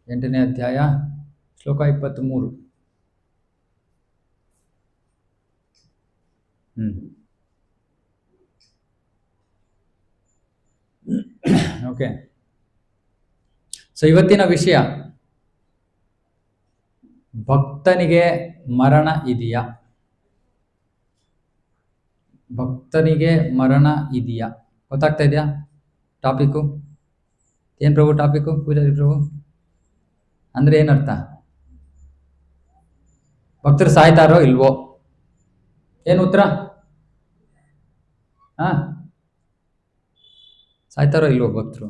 8ನೇ ಅಧ್ಯಾಯ ಶ್ಲೋಕ 23. Okay. So ಇವತ್ತಿನ ವಿಷಯ, ಭಕ್ತನಿಗೆ ಮರಣ ಇದೆಯಾ? ಭಕ್ತನಿಗೆ ಮರಣ ಇದೆಯಾ? ಗೊತ್ತಾಗ್ತಾ ಇದೆಯಾ ಟಾಪಿಕ್ಕು? ಏನು ಪ್ರಭು ಟಾಪಿಕ್ಕು? ಪೂಜಾರಿ ಪ್ರಭು ಅಂದರೆ ಏನರ್ಥ? ಭಕ್ತರು ಸಾಯ್ತಾರೋ ಇಲ್ವೋ? ಏನು ಉತ್ತರ? ಸಾಯ್ತಾರೋ ಇಲ್ವೋ ಭಕ್ತರು?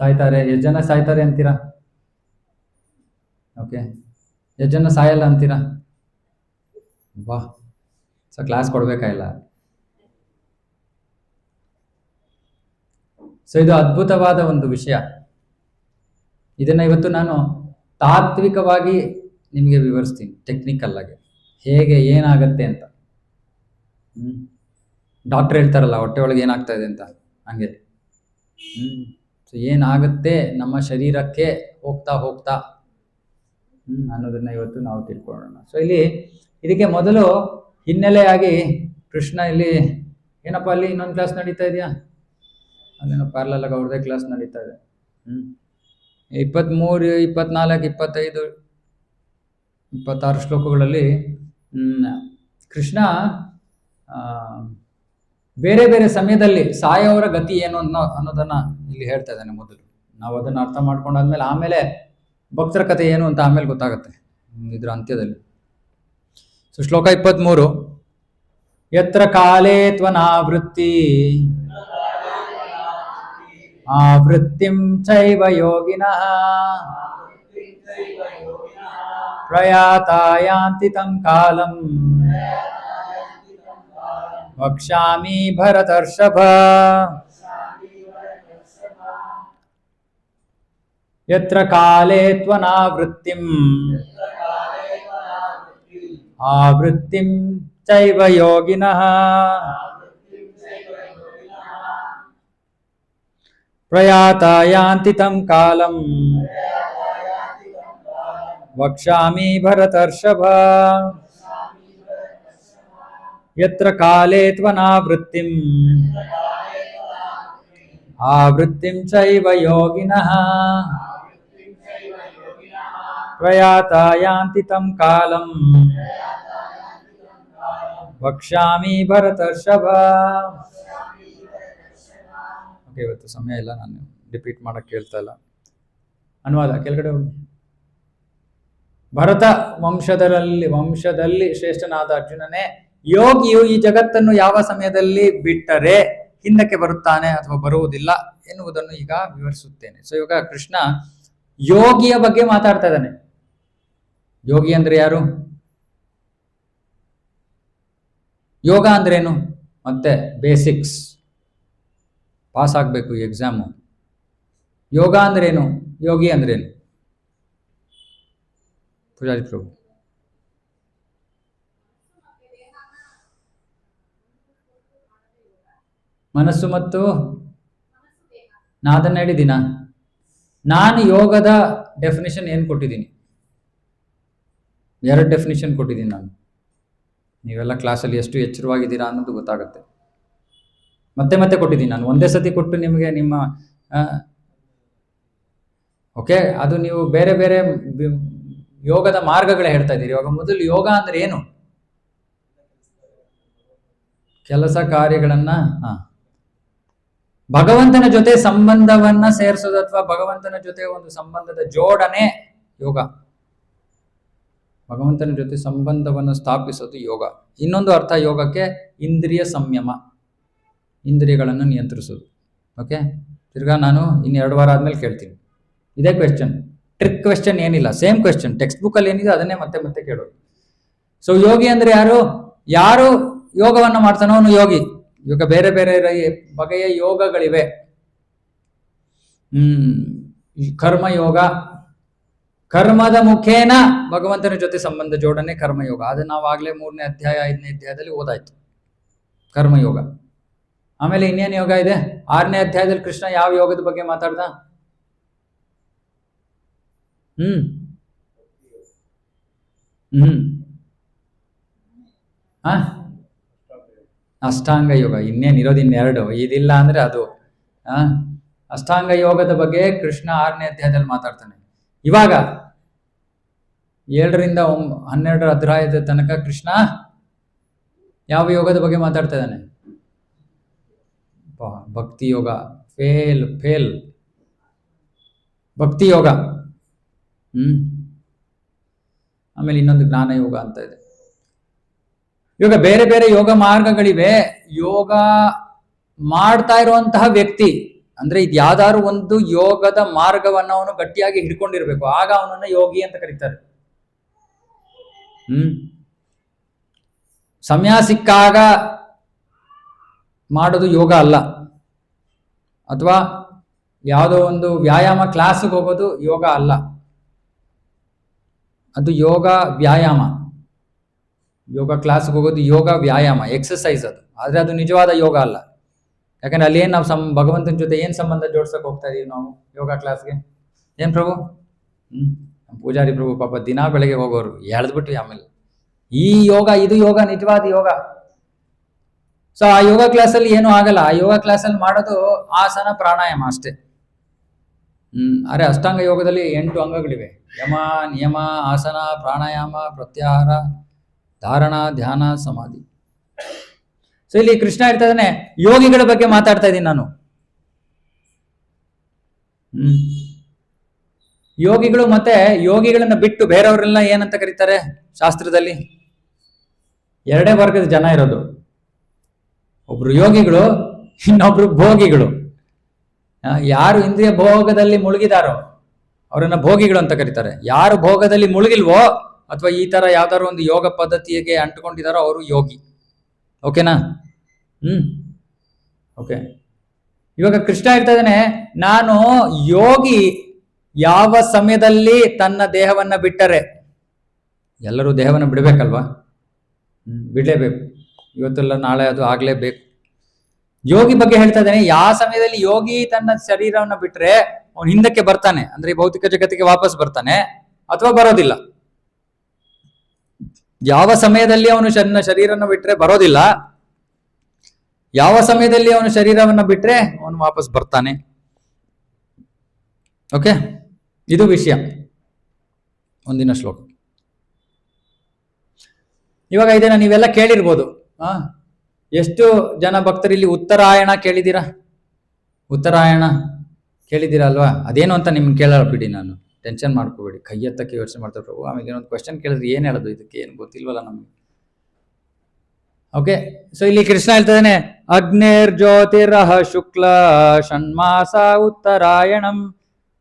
ಸಾಯ್ತಾರೆ. ಎಷ್ಟು ಜನ ಸಾಯ್ತಾರೆ ಅಂತೀರಾ? ಓಕೆ. ಎಷ್ಟು ಜನ ಸಾಯಲ್ಲ ಅಂತೀರಾ? ವಾಹ್, ಸೊ ಕ್ಲಾಸ್ ಕೊಡ್ಬೇಕಾಗಿಲ್ಲ. ಸೊ ಇದು ಅದ್ಭುತವಾದ ಒಂದು ವಿಷಯ. ಇದನ್ನ ಇವತ್ತು ನಾನು ತಾತ್ವಿಕವಾಗಿ ನಿಮಗೆ ವಿವರಿಸ್ತೀನಿ, ಟೆಕ್ನಿಕಲ್ ಆಗಿ ಹೇಗೆ ಏನಾಗತ್ತೆ ಅಂತ. ಡಾಕ್ಟರ್ ಹೇಳ್ತಾರಲ್ಲ ಹೊಟ್ಟೆ ಒಳಗೆ ಏನಾಗ್ತಾ ಇದೆ ಅಂತ, ಹಂಗೆ ಸೊ ಏನಾಗುತ್ತೆ ನಮ್ಮ ಶರೀರಕ್ಕೆ ಹೋಗ್ತಾ ಹೋಗ್ತಾ ಅನ್ನೋದನ್ನ ಇವತ್ತು ನಾವು ತಿಳ್ಕೊಳ್ಳೋಣ. ಸೊ ಇಲ್ಲಿ ಇದಕ್ಕೆ ಮೊದಲು ಹಿನ್ನೆಲೆಯಾಗಿ ಕೃಷ್ಣ ಇಲ್ಲಿ ಏನಪ್ಪ, ಅಲ್ಲಿ ಇನ್ನೊಂದು ಕ್ಲಾಸ್ ನಡೀತಾ ಇದೆಯಾ? ಅಲ್ಲೇನೋ ಪ್ಯಾರಲಲ್ ಆಗಿ ಅವ್ರದೇ ಕ್ಲಾಸ್ ನಡೀತಾ ಇದೆ. 23, 24, 25, 26 ಶ್ಲೋಕಗಳಲ್ಲಿ ಕೃಷ್ಣ ಬೇರೆ ಬೇರೆ ಸಮಯದಲ್ಲಿ ಸಾಯೋವರ ಗತಿ ಏನು ಅನ್ನೋದನ್ನ ಇಲ್ಲಿ ಹೇಳ್ತಾ ಇದ್ದಾನೆ. ಮೊದಲು ನಾವು ಅದನ್ನ ಅರ್ಥ ಮಾಡ್ಕೊಂಡಾದ್ಮೇಲೆ ಆಮೇಲೆ ಭಕ್ತರ ಕಥೆ ಏನು ಅಂತ ಆಮೇಲೆ ಗೊತ್ತಾಗುತ್ತೆ ಇದ್ರ ಅಂತ್ಯದಲ್ಲಿ. ಸೊ ಶ್ಲೋಕ 23, ಯತ್ರ ಕಾಲೇ ತ್ವನಾವೃತ್ತಿ ಆವೃತ್ತಿಂ ಚೈವ ಯೋಗಿನಃ ಪ್ರಯಾತಾಯಾಂತಿ ತಂ ಕಾಲಂ ವಕ್ಷ್ಯಾಮಿ ಭರತರ್ಷಭ. ಯತ್ರ ಕಾಲೇ ತ್ವನಾವೃತ್ತಿಂ ಆವೃತ್ತಿಂ ಚೈವ ಯೋಗಿನಃ ಪ್ರಯಾತಾಯಾಂತಿ ತಂ ಕಾಲಂ ವಕ್ಷ್ಯಾಮಿ ಭರತರ್ಷಭ. ಯತ್ರ ಕಾಲೇ ತ್ವನಾವೃತ್ತಿಂ ಆವೃತ್ತಿಂ ಚೈವ ಯೋಗಿನಃ ಪ್ರಯಾತಾಯಾಂತಿ ತಂ ಕಾಲಂ ವಕ್ಷ್ಯಾಮಿ ಭರತರ್ಷಭ. ಓಕೆ, ಇವತ್ತು ಸಮಯ ಇಲ್ಲ, ನಾನು ರಿಪೀಟ್ ಮಾಡಕ್ಕೆ ಹೇಳ್ತಾ ಇಲ್ಲ. ಅನುವಾದ ಕೆಳಗಡೆ ಹೋಗಿ. ಭರತ ವಂಶದಲ್ಲಿ ಶ್ರೇಷ್ಠನಾದ ಅರ್ಜುನನೇ, ಯೋಗಿಯು ಈ ಜಗತ್ತನ್ನು ಯಾವ ಸಮಯದಲ್ಲಿ ಬಿಟ್ಟರೆ ಹಿಂದಕ್ಕೆ ಬರುತ್ತಾನೆ ಅಥವಾ ಬರುವುದಿಲ್ಲ ಎನ್ನುವುದನ್ನು ಈಗ ವಿವರಿಸುತ್ತೇನೆ. ಸೊ ಇವಾಗ ಕೃಷ್ಣ ಯೋಗಿಯ ಬಗ್ಗೆ ಮಾತಾಡ್ತಾ ಇದ್ದಾನೆ. ಯೋಗಿ ಅಂದ್ರೆ ಯಾರು? ಯೋಗ ಅಂದ್ರೇನು? ಮತ್ತೆ ಬೇಸಿಕ್ಸ್ ಪಾಸ್ ಆಗ್ಬೇಕು ಈ ಎಕ್ಸಾಮು. ಯೋಗ ಅಂದ್ರೇನು? ಯೋಗಿ ಅಂದ್ರೇನು? ಪೂಜಾರಿ ಪ್ರಭು. ಮನಸ್ಸು ಮತ್ತು ಅದನ್ನ ಹೇಳಿದ್ದೀನ. ನಾನು ಯೋಗದ ಡೆಫಿನೇಷನ್ ಏನು ಕೊಟ್ಟಿದ್ದೀನಿ? 2 ಡೆಫಿನೇಷನ್ ಕೊಟ್ಟಿದ್ದೀನಿ ನಾನು. ನೀವೆಲ್ಲ ಕ್ಲಾಸಲ್ಲಿ ಎಷ್ಟು ಎಚ್ಚರವಾಗಿದ್ದೀರಾ ಅನ್ನೋದು ಗೊತ್ತಾಗುತ್ತೆ. ಮತ್ತೆ ಮತ್ತೆ ಕೊಟ್ಟಿದ್ದೀನಿ ನಾನು, ಒಂದೇ ಸತಿ ಕೊಟ್ಟು ನಿಮಗೆ ನಿಮ್ಮ ಓಕೆ, ಅದು ನೀವು ಬೇರೆ ಬೇರೆ ಯೋಗದ ಮಾರ್ಗಗಳೇ ಹೇಳ್ತಾ ಇದ್ದೀರಿ. ಇವಾಗ ಮೊದಲು ಯೋಗ ಅಂದ್ರೆ ಏನು? ಕೆಲಸ ಕಾರ್ಯಗಳನ್ನ ಭಗವಂತನ ಜೊತೆ ಸಂಬಂಧವನ್ನ ಸೇರಿಸೋದು ಅಥವಾ ಭಗವಂತನ ಜೊತೆ ಒಂದು ಸಂಬಂಧದ ಜೋಡಣೆ ಯೋಗ. ಭಗವಂತನ ಜೊತೆ ಸಂಬಂಧವನ್ನು ಸ್ಥಾಪಿಸೋದು ಯೋಗ. ಇನ್ನೊಂದು ಅರ್ಥ ಯೋಗಕ್ಕೆ ಇಂದ್ರಿಯ ಸಂಯಮ, ಇಂದ್ರಿಯಗಳನ್ನು ನಿಯಂತ್ರಿಸೋದು. ಓಕೆ, ತಿರ್ಗಾ ನಾನು 2 ವಾರ ಆದ್ಮೇಲೆ ಕೇಳ್ತೀನಿ ಇದೇ ಕ್ವೆಶ್ಚನ್. ಟ್ರಿಕ್ ಕ್ವೆಶ್ಚನ್ ಏನಿಲ್ಲ, ಸೇಮ್ ಕ್ವೆಶ್ಚನ್. ಟೆಕ್ಸ್ಟ್ ಬುಕ್ ಅಲ್ಲಿ ಏನಿದೆ ಅದನ್ನೇ ಮತ್ತೆ ಮತ್ತೆ ಕೇಳೋದು. ಸೊ ಯೋಗಿ ಅಂದ್ರೆ ಯಾರು? ಯಾರು ಯೋಗವನ್ನ ಮಾಡ್ತಾನೋ ಅವನು ಯೋಗಿ. ಇವಾಗ ಬೇರೆ ಬೇರೆ ಬಗೆಯ ಯೋಗಗಳಿವೆ. ಕರ್ಮಯೋಗ, ಕರ್ಮದ ಮುಖೇನ ಭಗವಂತನ ಜೊತೆ ಸಂಬಂಧ ಜೋಡಣೆ ಕರ್ಮಯೋಗ. ಅದು ನಾವು ಆಗ್ಲೇ 3ನೇ ಅಧ್ಯಾಯ 5ನೇ ಅಧ್ಯಾಯದಲ್ಲಿ ಓದಾಯ್ತು ಕರ್ಮಯೋಗ. ಆಮೇಲೆ ಇನ್ನೇನು ಯೋಗ ಇದೆ? 6ನೇ ಅಧ್ಯಾಯದಲ್ಲಿ ಕೃಷ್ಣ ಯಾವ ಯೋಗದ ಬಗ್ಗೆ ಮಾತಾಡ್ದ? ಹ್ಮ್ ಹ್ಮ್ ಆ ಅಷ್ಟಾಂಗ ಯೋಗ ಇನ್ನೇನಿರೋದು ಇನ್ನೆರಡು, ಇದಿಲ್ಲ ಅಂದ್ರೆ ಅದು. ಆ ಅಷ್ಟಾಂಗ ಯೋಗದ ಬಗ್ಗೆ ಕೃಷ್ಣ 6ನೇ ಅಧ್ಯಾಯದಲ್ಲಿ ಮಾತಾಡ್ತಾನೆ. ಇವಾಗ 7ರಿಂದ 12 ಅಧ್ಯಾಯದ ತನಕ ಕೃಷ್ಣ ಯಾವ ಯೋಗದ ಬಗ್ಗೆ ಮಾತಾಡ್ತಾ ಇದ್ದಾನೆ? ಭಕ್ತಿ ಯೋಗ. ಫೇಲ್ ಭಕ್ತಿ ಯೋಗ. ಆಮೇಲೆ ಇನ್ನೊಂದು ಜ್ಞಾನ ಯೋಗ ಅಂತ ಇದೆ. ಇವಾಗ ಬೇರೆ ಬೇರೆ ಯೋಗ ಮಾರ್ಗಗಳಿವೆ. ಯೋಗ ಮಾಡ್ತಾ ಇರುವಂತಹ ವ್ಯಕ್ತಿ ಅಂದ್ರೆ ಇದು ಯಾವ್ದಾದ್ರು ಒಂದು ಯೋಗದ ಮಾರ್ಗವನ್ನು ಅವನು ಗಟ್ಟಿಯಾಗಿ ಹಿಡ್ಕೊಂಡಿರ್ಬೇಕು, ಆಗ ಅವನನ್ನ ಯೋಗಿ ಅಂತ ಕರೀತಾರೆ. ಸಮಯ ಸಿಕ್ಕಾಗ ಮಾಡೋದು ಯೋಗ ಅಲ್ಲ, ಅಥವಾ ಯಾವುದೋ ಒಂದು ವ್ಯಾಯಾಮ ಕ್ಲಾಸ್ಗೆ ಹೋಗೋದು ಯೋಗ ಅಲ್ಲ. ಅದು ಯೋಗ ವ್ಯಾಯಾಮ. ಯೋಗ ಕ್ಲಾಸ್ಗೆ ಹೋಗೋದು ಯೋಗ ವ್ಯಾಯಾಮ, ಎಕ್ಸಸೈಸ್ ಅದು. ಆದ್ರೆ ಅದು ನಿಜವಾದ ಯೋಗ ಅಲ್ಲ. ಯಾಕಂದ್ರೆ ಅಲ್ಲಿ ಏನ್ ನಾವು ಭಗವಂತನ ಜೊತೆ ಏನ್ ಸಂಬಂಧ ಜೋಡ್ಸಕ್ ಹೋಗ್ತಾ ಇದೀವಿ ನಾವು ಯೋಗ ಕ್ಲಾಸ್ಗೆ? ಏನ್ ಪ್ರಭು? ಪೂಜಾರಿ ಪ್ರಭು ಪಾಪ ದಿನಾ ಬೆಳಗ್ಗೆ ಹೋಗೋರು, ಎಳ್ದ್ಬಿಟ್ವಿ ಆಮೇಲೆ. ಈ ಯೋಗ, ಇದು ಯೋಗ, ನಿಜವಾದ ಯೋಗ. ಸೊ ಆ ಯೋಗ ಕ್ಲಾಸಲ್ಲಿ ಏನೂ ಆಗಲ್ಲ. ಆ ಯೋಗ ಕ್ಲಾಸಲ್ಲಿ ಮಾಡೋದು ಆಸನ ಪ್ರಾಣಾಯಾಮ ಅಷ್ಟೇ. ಅರೆ ಅಷ್ಟಾಂಗ ಯೋಗದಲ್ಲಿ 8 ಅಂಗಗಳಿವೆ. ಯಮ, ನಿಯಮ, ಆಸನ, ಪ್ರಾಣಾಯಾಮ, ಪ್ರತ್ಯಾಹಾರ, ಧಾರಣ, ಧ್ಯಾನ, ಸಮಾಧಿ. ಸೊ ಇಲ್ಲಿ ಕೃಷ್ಣ ಹೇಳ್ತಾ ಇದ್ದಾನೆ, ಯೋಗಿಗಳ ಬಗ್ಗೆ ಮಾತಾಡ್ತಾ ಇದ್ದೀನಿ ನಾನು. ಯೋಗಿಗಳು ಮತ್ತೆ ಯೋಗಿಗಳನ್ನ ಬಿಟ್ಟು ಬೇರೆಯವರೆಲ್ಲ ಏನಂತ ಕರೀತಾರೆ ಶಾಸ್ತ್ರದಲ್ಲಿ? 2 ವರ್ಗದ ಜನ ಇರೋದು. ಒಬ್ರು ಯೋಗಿಗಳು, ಇನ್ನೊಬ್ರು ಭೋಗಿಗಳು. ಯಾರು ಇಂದ್ರಿಯ ಭೋಗದಲ್ಲಿ ಮುಳುಗಿದಾರೋ ಅವರನ್ನ ಭೋಗಿಗಳು ಅಂತ ಕರೀತಾರೆ. ಯಾರು ಭೋಗದಲ್ಲಿ ಮುಳುಗಿಲ್ವೋ ಅಥವಾ ಈ ತರ ಯಾವ್ದಾದ್ರು ಒಂದು ಯೋಗ ಪದ್ಧತಿಗೆ ಅಂಟುಕೊಂಡಿದಾರೋ ಅವರು ಯೋಗಿ. ಓಕೆನಾ? ಓಕೆ. ಇವಾಗ ಕೃಷ್ಣ ಹೇಳ್ತಾ ಇದ್ದಾನೆ, ನಾನು ಯೋಗಿ ಯಾವ ಸಮಯದಲ್ಲಿ ತನ್ನ ದೇಹವನ್ನ ಬಿಟ್ಟರೆ, ಎಲ್ಲರೂ ದೇಹವನ್ನು ಬಿಡಬೇಕಲ್ವಾ? ಬಿಡಲೇಬೇಕು, ಇವತ್ತೆಲ್ಲ ನಾಳೆ ಅದು ಆಗ್ಲೇಬೇಕು. ಯೋಗಿ ಬಗ್ಗೆ ಹೇಳ್ತಾ ಇದ್ದಾನೆ, ಯಾವ ಸಮಯದಲ್ಲಿ ಯೋಗಿ ತನ್ನ ಶರೀರವನ್ನು ಬಿಟ್ರೆ ಅವನು ಹಿಂದಕ್ಕೆ ಬರ್ತಾನೆ, ಅಂದ್ರೆ ಭೌತಿಕ ಜಗತ್ತಿಗೆ ವಾಪಸ್ ಬರ್ತಾನೆ ಅಥವಾ ಬರೋದಿಲ್ಲ. ಯಾವ ಸಮಯದಲ್ಲಿ ಅವನು ತನ್ನ ಶರೀರವನ್ನು ಬಿಟ್ರೆ ಬರೋದಿಲ್ಲ, ಯಾವ ಸಮಯದಲ್ಲಿ ಅವನು ಶರೀರವನ್ನು ಬಿಟ್ರೆ ಅವನು ವಾಪಸ್ ಬರ್ತಾನೆ. ಓಕೆ, ಇದು ವಿಷಯ. ಮುಂದಿನ ಶ್ಲೋಕ. ಇವಾಗ ಇದನ್ನ ನೀವೆಲ್ಲ ಕೇಳಿರ್ಬೋದು. ಎಷ್ಟು ಜನ ಭಕ್ತರು ಇಲ್ಲಿ ಉತ್ತರಾಯಣ ಕೇಳಿದ್ದೀರಾ? ಉತ್ತರಾಯಣ ಕೇಳಿದ್ದೀರಾ ಅಲ್ವಾ? ಅದೇನು ಅಂತ ನಿಮ್ಗೆ ಕೇಳಲ್ಲ ಬಿಡಿ, ನಾನು ಟೆನ್ಷನ್ ಮಾಡ್ಕೋಬೇಡಿ. ಕೈ ಎತ್ತಕ್ಕೆ ಯೋಚನೆ ಮಾಡ್ತಾರೆ ಪ್ರಭು, ಆಮೇಲೆ ಏನೊಂದು ಕ್ವೆಶ್ಚನ್ ಕೇಳಿದ್ರೆ ಏನ್ ಹೇಳೋದು, ಇದಕ್ಕೆ ಏನು ಗೊತ್ತಿಲ್ವಲ್ಲ ನಮ್ಗೆ. ಓಕೆ, ಸೊ ಇಲ್ಲಿ ಕೃಷ್ಣ ಹೇಳ್ತಿದ್ದಾನೆ, ಅಗ್ನೇರ್ ಜ್ಯೋತಿರಹ ಶುಕ್ಲ ಷಣ್ಮಾಸ ಉತ್ತರಾಯಣಂ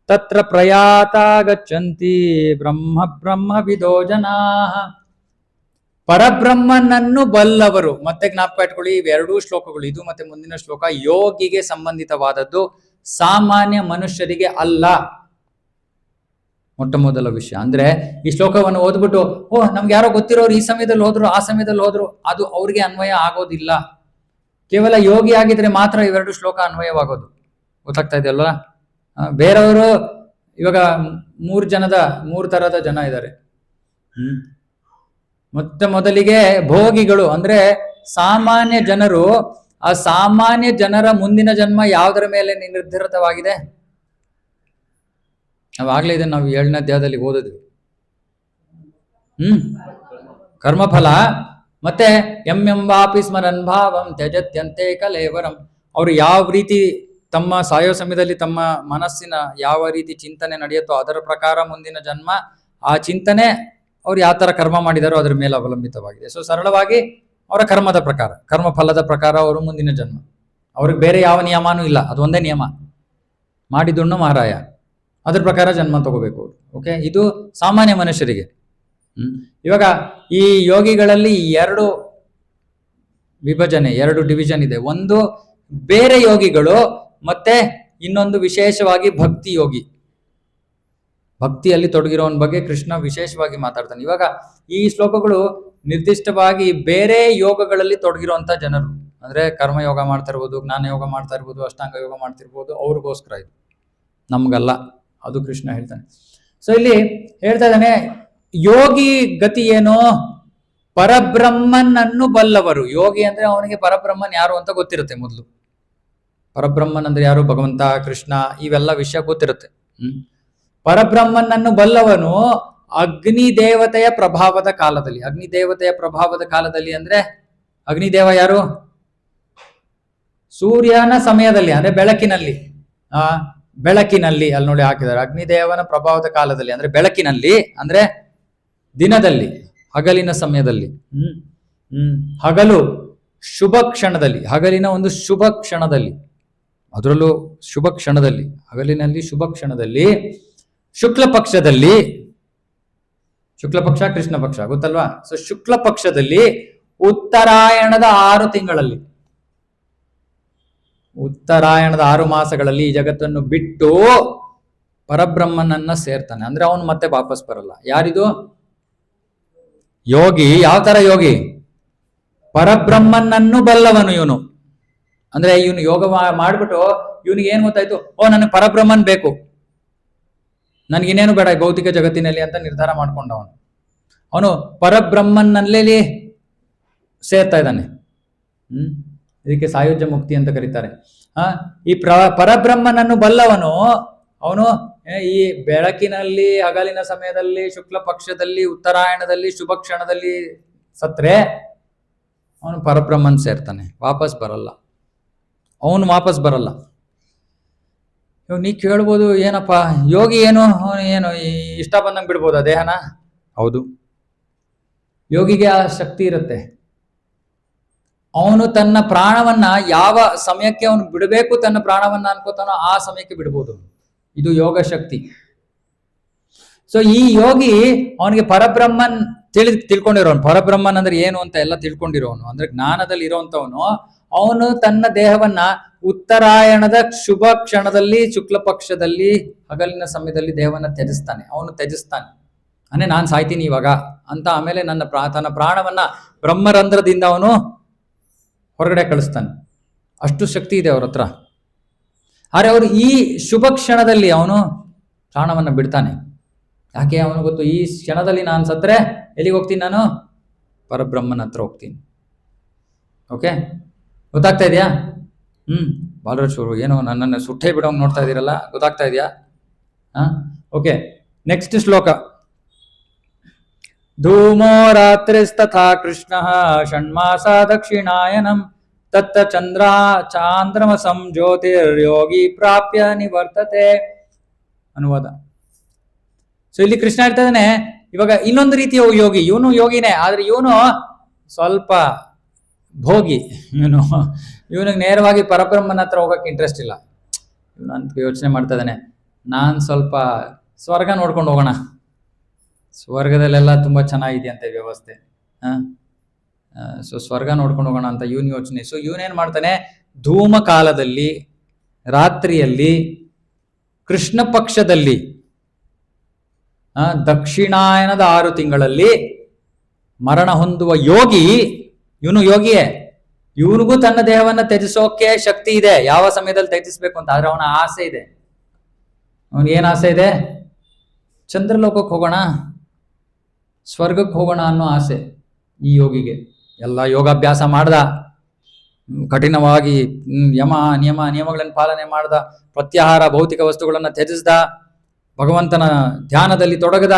ತತ್ರ ಪ್ರಯಾತ ಗಚ್ಚಂತಿ ಬ್ರಹ್ಮ ಬ್ರಹ್ಮ ವಿದೋ ಜನಾ. ಪರಬ್ರಹ್ಮನನ್ನು ಬಲ್ಲವರು. ಮತ್ತೆ ಜ್ಞಾಪಕ ಇಟ್ಕೊಳ್ಳಿ, ಇವೆರಡೂ ಶ್ಲೋಕಗಳು, ಇದು ಮತ್ತೆ ಮುಂದಿನ ಶ್ಲೋಕ, ಯೋಗಿಗೆ ಸಂಬಂಧಿತವಾದದ್ದು, ಸಾಮಾನ್ಯ ಮನುಷ್ಯರಿಗೆ ಅಲ್ಲ. ಮೊಟ್ಟ ಮೊದಲ ವಿಷಯ ಅಂದ್ರೆ ಈ ಶ್ಲೋಕವನ್ನು ಓದ್ಬಿಟ್ಟು ನಮ್ಗೆ ಯಾರೋ ಗೊತ್ತಿರೋರು ಈ ಸಮಯದಲ್ಲಿ ಹೋದ್ರು ಆ ಸಮಯದಲ್ಲಿ ಹೋದ್ರು, ಅದು ಅವ್ರಿಗೆ ಅನ್ವಯ ಆಗೋದಿಲ್ಲ. ಕೇವಲ ಯೋಗಿ ಆಗಿದ್ರೆ ಮಾತ್ರ ಇವೆರಡು ಶ್ಲೋಕ ಅನ್ವಯವಾಗೋದು. ಗೊತ್ತಾಗ್ತಾ ಇದೆಯಲ್ಲ? ಬೇರೆಯವರು ಇವಾಗ 3 ತರದ ಜನ ಇದ್ದಾರೆ. ಮತ್ತೆ ಮೊದಲಿಗೆ ಭೋಗಿಗಳು ಅಂದ್ರೆ ಸಾಮಾನ್ಯ ಜನರು. ಆ ಸಾಮಾನ್ಯ ಜನರ ಮುಂದಿನ ಜನ್ಮ ಯಾವುದರ ಮೇಲೆ ನಿರ್ಧರಿತವಾಗಿದೆ? ನಾವಾಗ್ಲೇ ಇದನ್ನು ನಾವು 7ನೇ ಅಧ್ಯಾಯದಲ್ಲಿ ಓದಿದ್ವಿ. ಕರ್ಮಫಲ. ಮತ್ತೆ ಎಂಬಾಪಿ ಸ್ಮರನ್ ಭಾವಂ ತ್ಯಜತ್ಯಂತೆ ಕಲೇವರಂ. ಅವರು ಯಾವ ರೀತಿ ತಮ್ಮ ಸಾಯೋ ಸಮಯದಲ್ಲಿ ತಮ್ಮ ಮನಸ್ಸಿನ ಯಾವ ರೀತಿ ಚಿಂತನೆ ನಡೆಯುತ್ತೋ ಅದರ ಪ್ರಕಾರ ಮುಂದಿನ ಜನ್ಮ, ಆ ಚಿಂತನೆ ಅವ್ರು ಯಾವ ತರ ಕರ್ಮ ಮಾಡಿದಾರೋ ಅದರ ಮೇಲೆ ಅವಲಂಬಿತವಾಗಿದೆ. ಸೊ ಸರಳವಾಗಿ ಅವರ ಕರ್ಮದ ಪ್ರಕಾರ, ಕರ್ಮ ಫಲದ ಪ್ರಕಾರ ಅವರು ಮುಂದಿನ ಜನ್ಮ. ಅವ್ರಿಗೆ ಬೇರೆ ಯಾವ ನಿಯಮನೂ ಇಲ್ಲ, ಅದೊಂದೇ ನಿಯಮ, ಮಾಡಿದುಣ್ಣು ಮಹಾರಾಯ, ಅದ್ರ ಪ್ರಕಾರ ಜನ್ಮ ತಗೋಬೇಕು. ಓಕೆ, ಇದು ಸಾಮಾನ್ಯ ಮನುಷ್ಯರಿಗೆ. ಇವಾಗ ಈ ಯೋಗಿಗಳಲ್ಲಿ 2 ವಿಭಜನೆ, 2 ಡಿವಿಷನ್ ಇದೆ. ಒಂದು ಬೇರೆ ಯೋಗಿಗಳು, ಮತ್ತೆ ಇನ್ನೊಂದು ವಿಶೇಷವಾಗಿ ಭಕ್ತಿ ಯೋಗಿ. ಭಕ್ತಿಯಲ್ಲಿ ತೊಡಗಿರೋನ್ ಬಗ್ಗೆ ಕೃಷ್ಣ ವಿಶೇಷವಾಗಿ ಮಾತಾಡ್ತಾನೆ. ಇವಾಗ ಈ ಶ್ಲೋಕಗಳು ನಿರ್ದಿಷ್ಟವಾಗಿ ಬೇರೆ ಯೋಗಗಳಲ್ಲಿ ತೊಡಗಿರುವಂತ ಜನರು, ಅಂದ್ರೆ ಕರ್ಮಯೋಗ ಮಾಡ್ತಾ ಇರ್ಬೋದು, ಜ್ಞಾನ ಯೋಗ ಮಾಡ್ತಾ ಇರ್ಬೋದು, ಅಷ್ಟಾಂಗ ಯೋಗ ಮಾಡ್ತಿರ್ಬೋದು, ಅವ್ರಿಗೋಸ್ಕರ ಇದು, ನಮ್ಗಲ್ಲ. ಅದು ಕೃಷ್ಣ ಹೇಳ್ತಾನೆ. ಸೊ ಇಲ್ಲಿ ಹೇಳ್ತಾ ಇದ್ದಾನೆ, ಯೋಗಿ ಗತಿ ಏನು? ಪರಬ್ರಹ್ಮನನ್ನು ಬಲ್ಲವರು. ಯೋಗಿ ಅಂದ್ರೆ ಅವನಿಗೆ ಪರಬ್ರಹ್ಮನ್ ಯಾರು ಅಂತ ಗೊತ್ತಿರುತ್ತೆ. ಮೊದಲು ಪರಬ್ರಹ್ಮನ್ ಅಂದ್ರೆ ಯಾರು? ಭಗವಂತ, ಕೃಷ್ಣ, ಇವೆಲ್ಲ ವಿಷಯ ಗೊತ್ತಿರುತ್ತೆ. ಪರಬ್ರಹ್ಮನನ್ನು ಬಲ್ಲವನು ಅಗ್ನಿ ದೇವತೆಯ ಪ್ರಭಾವದ ಕಾಲದಲ್ಲಿ. ಅಗ್ನಿ ದೇವತೆಯ ಪ್ರಭಾವದ ಕಾಲದಲ್ಲಿ ಅಂದ್ರೆ ಅಗ್ನಿದೇವ ಯಾರು? ಸೂರ್ಯನ ಸಮಯದಲ್ಲಿ ಅಂದ್ರೆ ಬೆಳಕಿನಲ್ಲಿ. ಬೆಳಕಿನಲ್ಲಿ ಅಲ್ಲಿ ನೋಡಿ ಹಾಕಿದ್ದಾರೆ, ಅಗ್ನಿದೇವನ ಪ್ರಭಾವದ ಕಾಲದಲ್ಲಿ ಅಂದ್ರೆ ಬೆಳಕಿನಲ್ಲಿ, ಅಂದ್ರೆ ದಿನದಲ್ಲಿ, ಹಗಲಿನ ಸಮಯದಲ್ಲಿ. ಹಗಲು ಶುಭ ಕ್ಷಣದಲ್ಲಿ, ಹಗಲಿನ ಒಂದು ಶುಭ ಕ್ಷಣದಲ್ಲಿ, ಅದರಲ್ಲೂ ಶುಭ ಕ್ಷಣದಲ್ಲಿ, ಹಗಲಿನಲ್ಲಿ ಶುಭ ಕ್ಷಣದಲ್ಲಿ, ಶುಕ್ಲ ಪಕ್ಷದಲ್ಲಿ, ಶುಕ್ಲ ಪಕ್ಷ ಕೃಷ್ಣ ಪಕ್ಷ ಗೊತ್ತಲ್ವಾ? ಸೊ ಶುಕ್ಲ ಪಕ್ಷದಲ್ಲಿ ಉತ್ತರಾಯಣದ 6 ತಿಂಗಳಲ್ಲಿ, ಉತ್ತರಾಯಣದ 6 ಮಾಸಗಳಲ್ಲಿ ಈ ಜಗತ್ತನ್ನು ಬಿಟ್ಟು ಪರಬ್ರಹ್ಮನನ್ನ ಸೇರ್ತಾನೆ. ಅಂದ್ರೆ ಅವನು ಮತ್ತೆ ವಾಪಸ್ ಬರಲ್ಲ. ಯಾರಿದು? ಯೋಗಿ. ಯಾವ ತರ ಯೋಗಿ? ಪರಬ್ರಹ್ಮನನ್ನು ಬಲ್ಲವನು ಇವನು. ಅಂದ್ರೆ ಇವನು ಯೋಗ ಮಾಡ್ಬಿಟ್ಟು ಇವನಿಗೆ ಏನ್ ಗೊತ್ತಾಯ್ತು? ನನಗೆ ಪರಬ್ರಹ್ಮನ್ ಬೇಕು, ನನ್ಗಿನ್ನೇನು ಬೇಡ ಭೌತಿಕ ಜಗತ್ತಿನಲ್ಲಿ ಅಂತ ನಿರ್ಧಾರ ಮಾಡ್ಕೊಂಡವನು. ಅವನು ಪರಬ್ರಹ್ಮನಲ್ಲೇ ಸೇರ್ತಾ ಇದ್ದಾನೆ. ಇದಕ್ಕೆ ಸಾಯುಜ್ಯ ಮುಕ್ತಿ ಅಂತ ಕರೀತಾರೆ. ಈ ಪರಬ್ರಹ್ಮನನ್ನು ಬಲ್ಲವನು ಅವನು ಈ ಬೆಳಕಿನಲ್ಲಿ, ಹಗಲಿನ ಸಮಯದಲ್ಲಿ, ಶುಕ್ಲ ಪಕ್ಷದಲ್ಲಿ, ಉತ್ತರಾಯಣದಲ್ಲಿ, ಶುಭ ಕ್ಷಣದಲ್ಲಿ ಸತ್ರೆ ಅವನು ಪರಬ್ರಹ್ಮನ್ ಸೇರ್ತಾನೆ, ವಾಪಸ್ ಬರಲ್ಲ. ಅವನು ವಾಪಸ್ ಬರಲ್ಲ. ಇವಾಗ ನೀ ಕೇಳ್ಬೋದು, ಏನಪ್ಪ ಯೋಗಿ ಏನು, ಅವನು ಏನು ಇಷ್ಟ ಬಂದಂಗೆ ಬಿಡ್ಬೋದಾ ದೇಹನ? ಹೌದು, ಯೋಗಿಗೆ ಆ ಶಕ್ತಿ ಇರುತ್ತೆ. ಅವನು ತನ್ನ ಪ್ರಾಣವನ್ನ ಯಾವ ಸಮಯಕ್ಕೆ ಅವನು ಬಿಡಬೇಕು, ತನ್ನ ಪ್ರಾಣವನ್ನ ಅನ್ಕೋತಾನೋ ಆ ಸಮಯಕ್ಕೆ ಬಿಡ್ಬೋದು. ಇದು ಯೋಗ ಶಕ್ತಿ. ಸೊ ಈ ಯೋಗಿ ಅವನಿಗೆ ಪರಬ್ರಹ್ಮನ್ ತಿಳ್ಕೊಂಡಿರೋನು. ಪರಬ್ರಹ್ಮನ್ ಅಂದ್ರೆ ಏನು ಅಂತ ಎಲ್ಲ ತಿಳ್ಕೊಂಡಿರೋನು, ಅಂದ್ರೆ ಜ್ಞಾನದಲ್ಲಿ ಇರೋಂಥವನು. ಅವನು ತನ್ನ ದೇಹವನ್ನ ಉತ್ತರಾಯಣದ ಶುಭ ಕ್ಷಣದಲ್ಲಿ, ಶುಕ್ಲ ಪಕ್ಷದಲ್ಲಿ, ಹಗಲಿನ ಸಮಯದಲ್ಲಿ ದೇಹವನ್ನ ತ್ಯಜಿಸ್ತಾನೆ. ಅವನು ತ್ಯಜಿಸ್ತಾನೆ ಅಂದ್ರೆ ನಾನು ಸಾಯ್ತೀನಿ ಇವಾಗ ಅಂತ. ಆಮೇಲೆ ತನ್ನ ಪ್ರಾಣವನ್ನ ಬ್ರಹ್ಮರಂಧ್ರದಿಂದ ಅವನು ಹೊರಗಡೆ ಕಳಿಸ್ತಾನೆ. ಅಷ್ಟು ಶಕ್ತಿ ಇದೆ ಅವ್ರ ಹತ್ರ. ಆದ್ರೆ ಅವರು ಈ ಶುಭ ಕ್ಷಣದಲ್ಲಿ ಅವನು ಪ್ರಾಣವನ್ನ ಬಿಡ್ತಾನೆ. ಯಾಕೆ? ಅವನು ಗೊತ್ತು, ಈ ಕ್ಷಣದಲ್ಲಿ ನಾನು ಸತ್ರೆ ಎಲ್ಲಿಗೆ ಹೋಗ್ತೀನಿ? ನಾನು ಪರಬ್ರಹ್ಮನ ಹತ್ರ ಹೋಗ್ತೀನಿ. ಓಕೆ, ಗೊತ್ತಾಗ್ತಾ ಇದೆಯಾ? ಬಾಲರಾಜ್ ಏನೋ ನನ್ನನ್ನು ಸುಟ್ಟೇ ಬಿಡೋಂಗ್ ನೋಡ್ತಾ ಇದೀರಲ್ಲ, ಗೊತ್ತಾಗ್ತಾ ಇದೆಯಾ? ಓಕೆ, ನೆಕ್ಸ್ಟ್ ಶ್ಲೋಕ. ಧೂಮೋ ರಾತ್ರಿಸ್ತಥಾ ಕೃಷ್ಣ ಷಣ್ಮಾಸ ದಕ್ಷಿಣಾಯನಂ ತತ್ತ ಚಾಂದ್ರಮಸಂ ಜ್ಯೋತಿರ್ಯೋಗಿ ಪ್ರಾಪ್ಯ ನಿವರ್ತತೆ. ಅನುವಾದ. ಸೊ ಇಲ್ಲಿ ಕೃಷ್ಣ ಹೇಳ್ತಾ ಇದ್ದಾನೆ, ಇವಾಗ ಇನ್ನೊಂದು ರೀತಿಯ ಯೋಗಿ. ಇವನು ಯೋಗಿನೇ, ಆದ್ರೆ ಇವನು ಸ್ವಲ್ಪ ಭೋಗಿ. ಇವನಿಗೆ ನೇರವಾಗಿ ಪರಬ್ರಹ್ಮನ ಹತ್ರ ಹೋಗಕ್ಕೆ ಇಂಟ್ರೆಸ್ಟ್ ಇಲ್ಲ. ಇವನು ಅಂತ ಯೋಚನೆ ಮಾಡ್ತಾ ಇದ್ದಾನೆ, ನಾನು ಸ್ವಲ್ಪ ಸ್ವರ್ಗ ನೋಡ್ಕೊಂಡು ಹೋಗೋಣ, ಸ್ವರ್ಗದಲ್ಲೆಲ್ಲ ತುಂಬಾ ಚೆನ್ನಾಗಿದೆಯಂತೆ ವ್ಯವಸ್ಥೆ. ಸೊ ಸ್ವರ್ಗ ನೋಡ್ಕೊಂಡು ಹೋಗೋಣ ಅಂತ ಇವನ್ ಯೋಚನೆ. ಸೊ ಇವನೇನ್ ಮಾಡ್ತಾನೆ, ಧೂಮ ಕಾಲದಲ್ಲಿ, ರಾತ್ರಿಯಲ್ಲಿ, ಕೃಷ್ಣ ಪಕ್ಷದಲ್ಲಿ, ದಕ್ಷಿಣಾಯನದ 6 ತಿಂಗಳಲ್ಲಿ ಮರಣ ಹೊಂದುವ ಯೋಗಿ. ಇವನು ಯೋಗಿಯೇ. ಇವನಿಗೂ ತನ್ನ ದೇಹವನ್ನ ತ್ಯಜಿಸೋಕೆ ಶಕ್ತಿ ಇದೆ, ಯಾವ ಸಮಯದಲ್ಲಿ ತ್ಯಜಿಸ್ಬೇಕು ಅಂತ. ಆದ್ರೆ ಅವನ ಆಸೆ ಇದೆ. ಅವನಿಗೇನ್ ಆಸೆ ಇದೆ? ಚಂದ್ರಲೋಕಕ್ಕೆ ಹೋಗೋಣ, ಸ್ವರ್ಗಕ್ಕೆ ಹೋಗೋಣ ಅನ್ನೋ ಆಸೆ ಈ ಯೋಗಿಗೆ. ಎಲ್ಲ ಯೋಗಾಭ್ಯಾಸ ಮಾಡ್ದ, ಕಠಿಣವಾಗಿ ನಿಯಮಗಳನ್ನು ಪಾಲನೆ ಮಾಡ್ದ, ಪ್ರತ್ಯಾಹಾರ ಭೌತಿಕ ವಸ್ತುಗಳನ್ನ ತ್ಯಜಿಸ್ದ, ಭಗವಂತನ ಧ್ಯಾನದಲ್ಲಿ ತೊಡಗದ.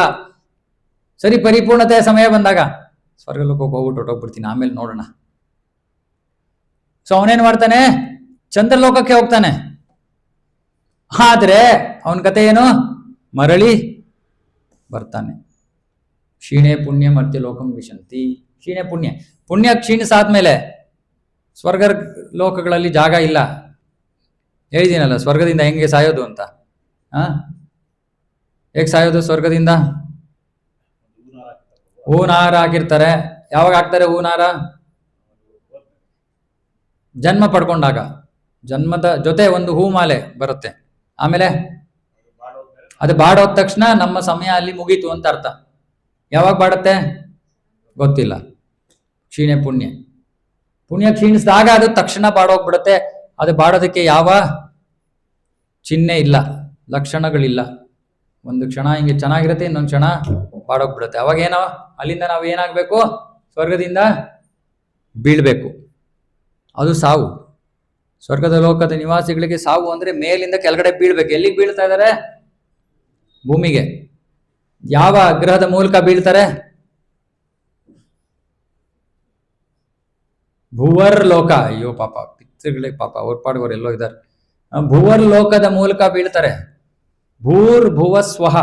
ಸರಿ, ಪರಿಪೂರ್ಣತೆಯ ಸಮಯ ಬಂದಾಗ ಸ್ವರ್ಗಲೋಕಕ್ಕೆ ಹೋಗ್ಬಿಟ್ಟು ಹೊಟ್ಟೋಗ್ಬಿಡ್ತೀನಿ, ಆಮೇಲೆ ನೋಡೋಣ. ಸೊ ಅವನೇನ್ ಮಾಡ್ತಾನೆ, ಚಂದ್ರಲೋಕಕ್ಕೆ ಹೋಗ್ತಾನೆ. ಆದ್ರೆ ಅವನ ಕತೆ ಏನು? ಮರಳಿ ಬರ್ತಾನೆ. ಕ್ಷೀಣೆ ಪುಣ್ಯ ಮರ್ತ್ಯ ಲೋಕಂ ವಿಶಂತಿ. ಕ್ಷೀಣೆ ಪುಣ್ಯ ಕ್ಷೀಣಿಸಾದ್ಮೇಲೆ ಸ್ವರ್ಗ ಲೋಕಗಳಲ್ಲಿ ಜಾಗ ಇಲ್ಲ. ಹೇಳಿದ್ದೀನಲ್ಲ ಸ್ವರ್ಗದಿಂದ ಹೆಂಗೆ ಸಾಯೋದು ಅಂತ. ಹೇಗೆ ಸಾಯೋದು ಸ್ವರ್ಗದಿಂದ? ಹೂನಾರ ಹಾಕಿರ್ತಾರೆ. ಯಾವಾಗ ಹಾಕ್ತಾರೆ ಹೂನಾರ? ಜನ್ಮ ಪಡ್ಕೊಂಡಾಗ. ಜನ್ಮದ ಜೊತೆ ಒಂದು ಹೂಮಾಲೆ ಬರುತ್ತೆ. ಆಮೇಲೆ ಅದು ಬಾಡೋದ ತಕ್ಷಣ ನಮ್ಮ ಸಮಯ ಅಲ್ಲಿ ಮುಗೀತು ಅಂತ ಅರ್ಥ. ಯಾವಾಗ ಬಾಡುತ್ತೆ ಗೊತ್ತಿಲ್ಲ. ಕ್ಷೀಣೆ ಪುಣ್ಯ ಕ್ಷೀಣಿಸಿದಾಗ ಅದು ತಕ್ಷಣ ಬಾಡೋಗ್ಬಿಡುತ್ತೆ. ಅದು ಬಾಡೋದಕ್ಕೆ ಯಾವ ಚಿಹ್ನೆ ಇಲ್ಲ, ಲಕ್ಷಣಗಳಿಲ್ಲ. ಒಂದು ಕ್ಷಣ ಹಿಂಗೆ ಚೆನ್ನಾಗಿರುತ್ತೆ, ಇನ್ನೊಂದು ಕ್ಷಣ ಬಾಡೋಗ್ಬಿಡುತ್ತೆ. ಅವಾಗೇನೋ ಅಲ್ಲಿಂದ ನಾವು ಏನಾಗಬೇಕು, ಸ್ವರ್ಗದಿಂದ ಬೀಳ್ಬೇಕು. ಅದು ಸಾವು. ಸ್ವರ್ಗದ ಲೋಕದ ನಿವಾಸಿಗಳಿಗೆ ಸಾವು ಅಂದ್ರೆ ಮೇಲಿಂದ ಕೆಳಗಡೆ ಬೀಳ್ಬೇಕು. ಎಲ್ಲಿಗೆ ಬೀಳ್ತಾ ಇದ್ದಾರೆ? ಭೂಮಿಗೆ. ಯಾವ ಗ್ರಹದ ಮೂಲಕ ಬೀಳ್ತಾರೆ? ಭುವರ್ ಲೋಕ. ಅಯ್ಯೋ ಪಾಪ, ಪಿತೃಗಳಿಗೆ ಪಾಪ, ಅವ್ರ ಪಾಡುವರು ಎಲ್ಲೋ ಇದ್ದಾರೆ. ಭುವರ್ ಲೋಕದ ಮೂಲಕ ಬೀಳ್ತಾರೆ. ಭೂರ್ಭುವಸ್ವಹ.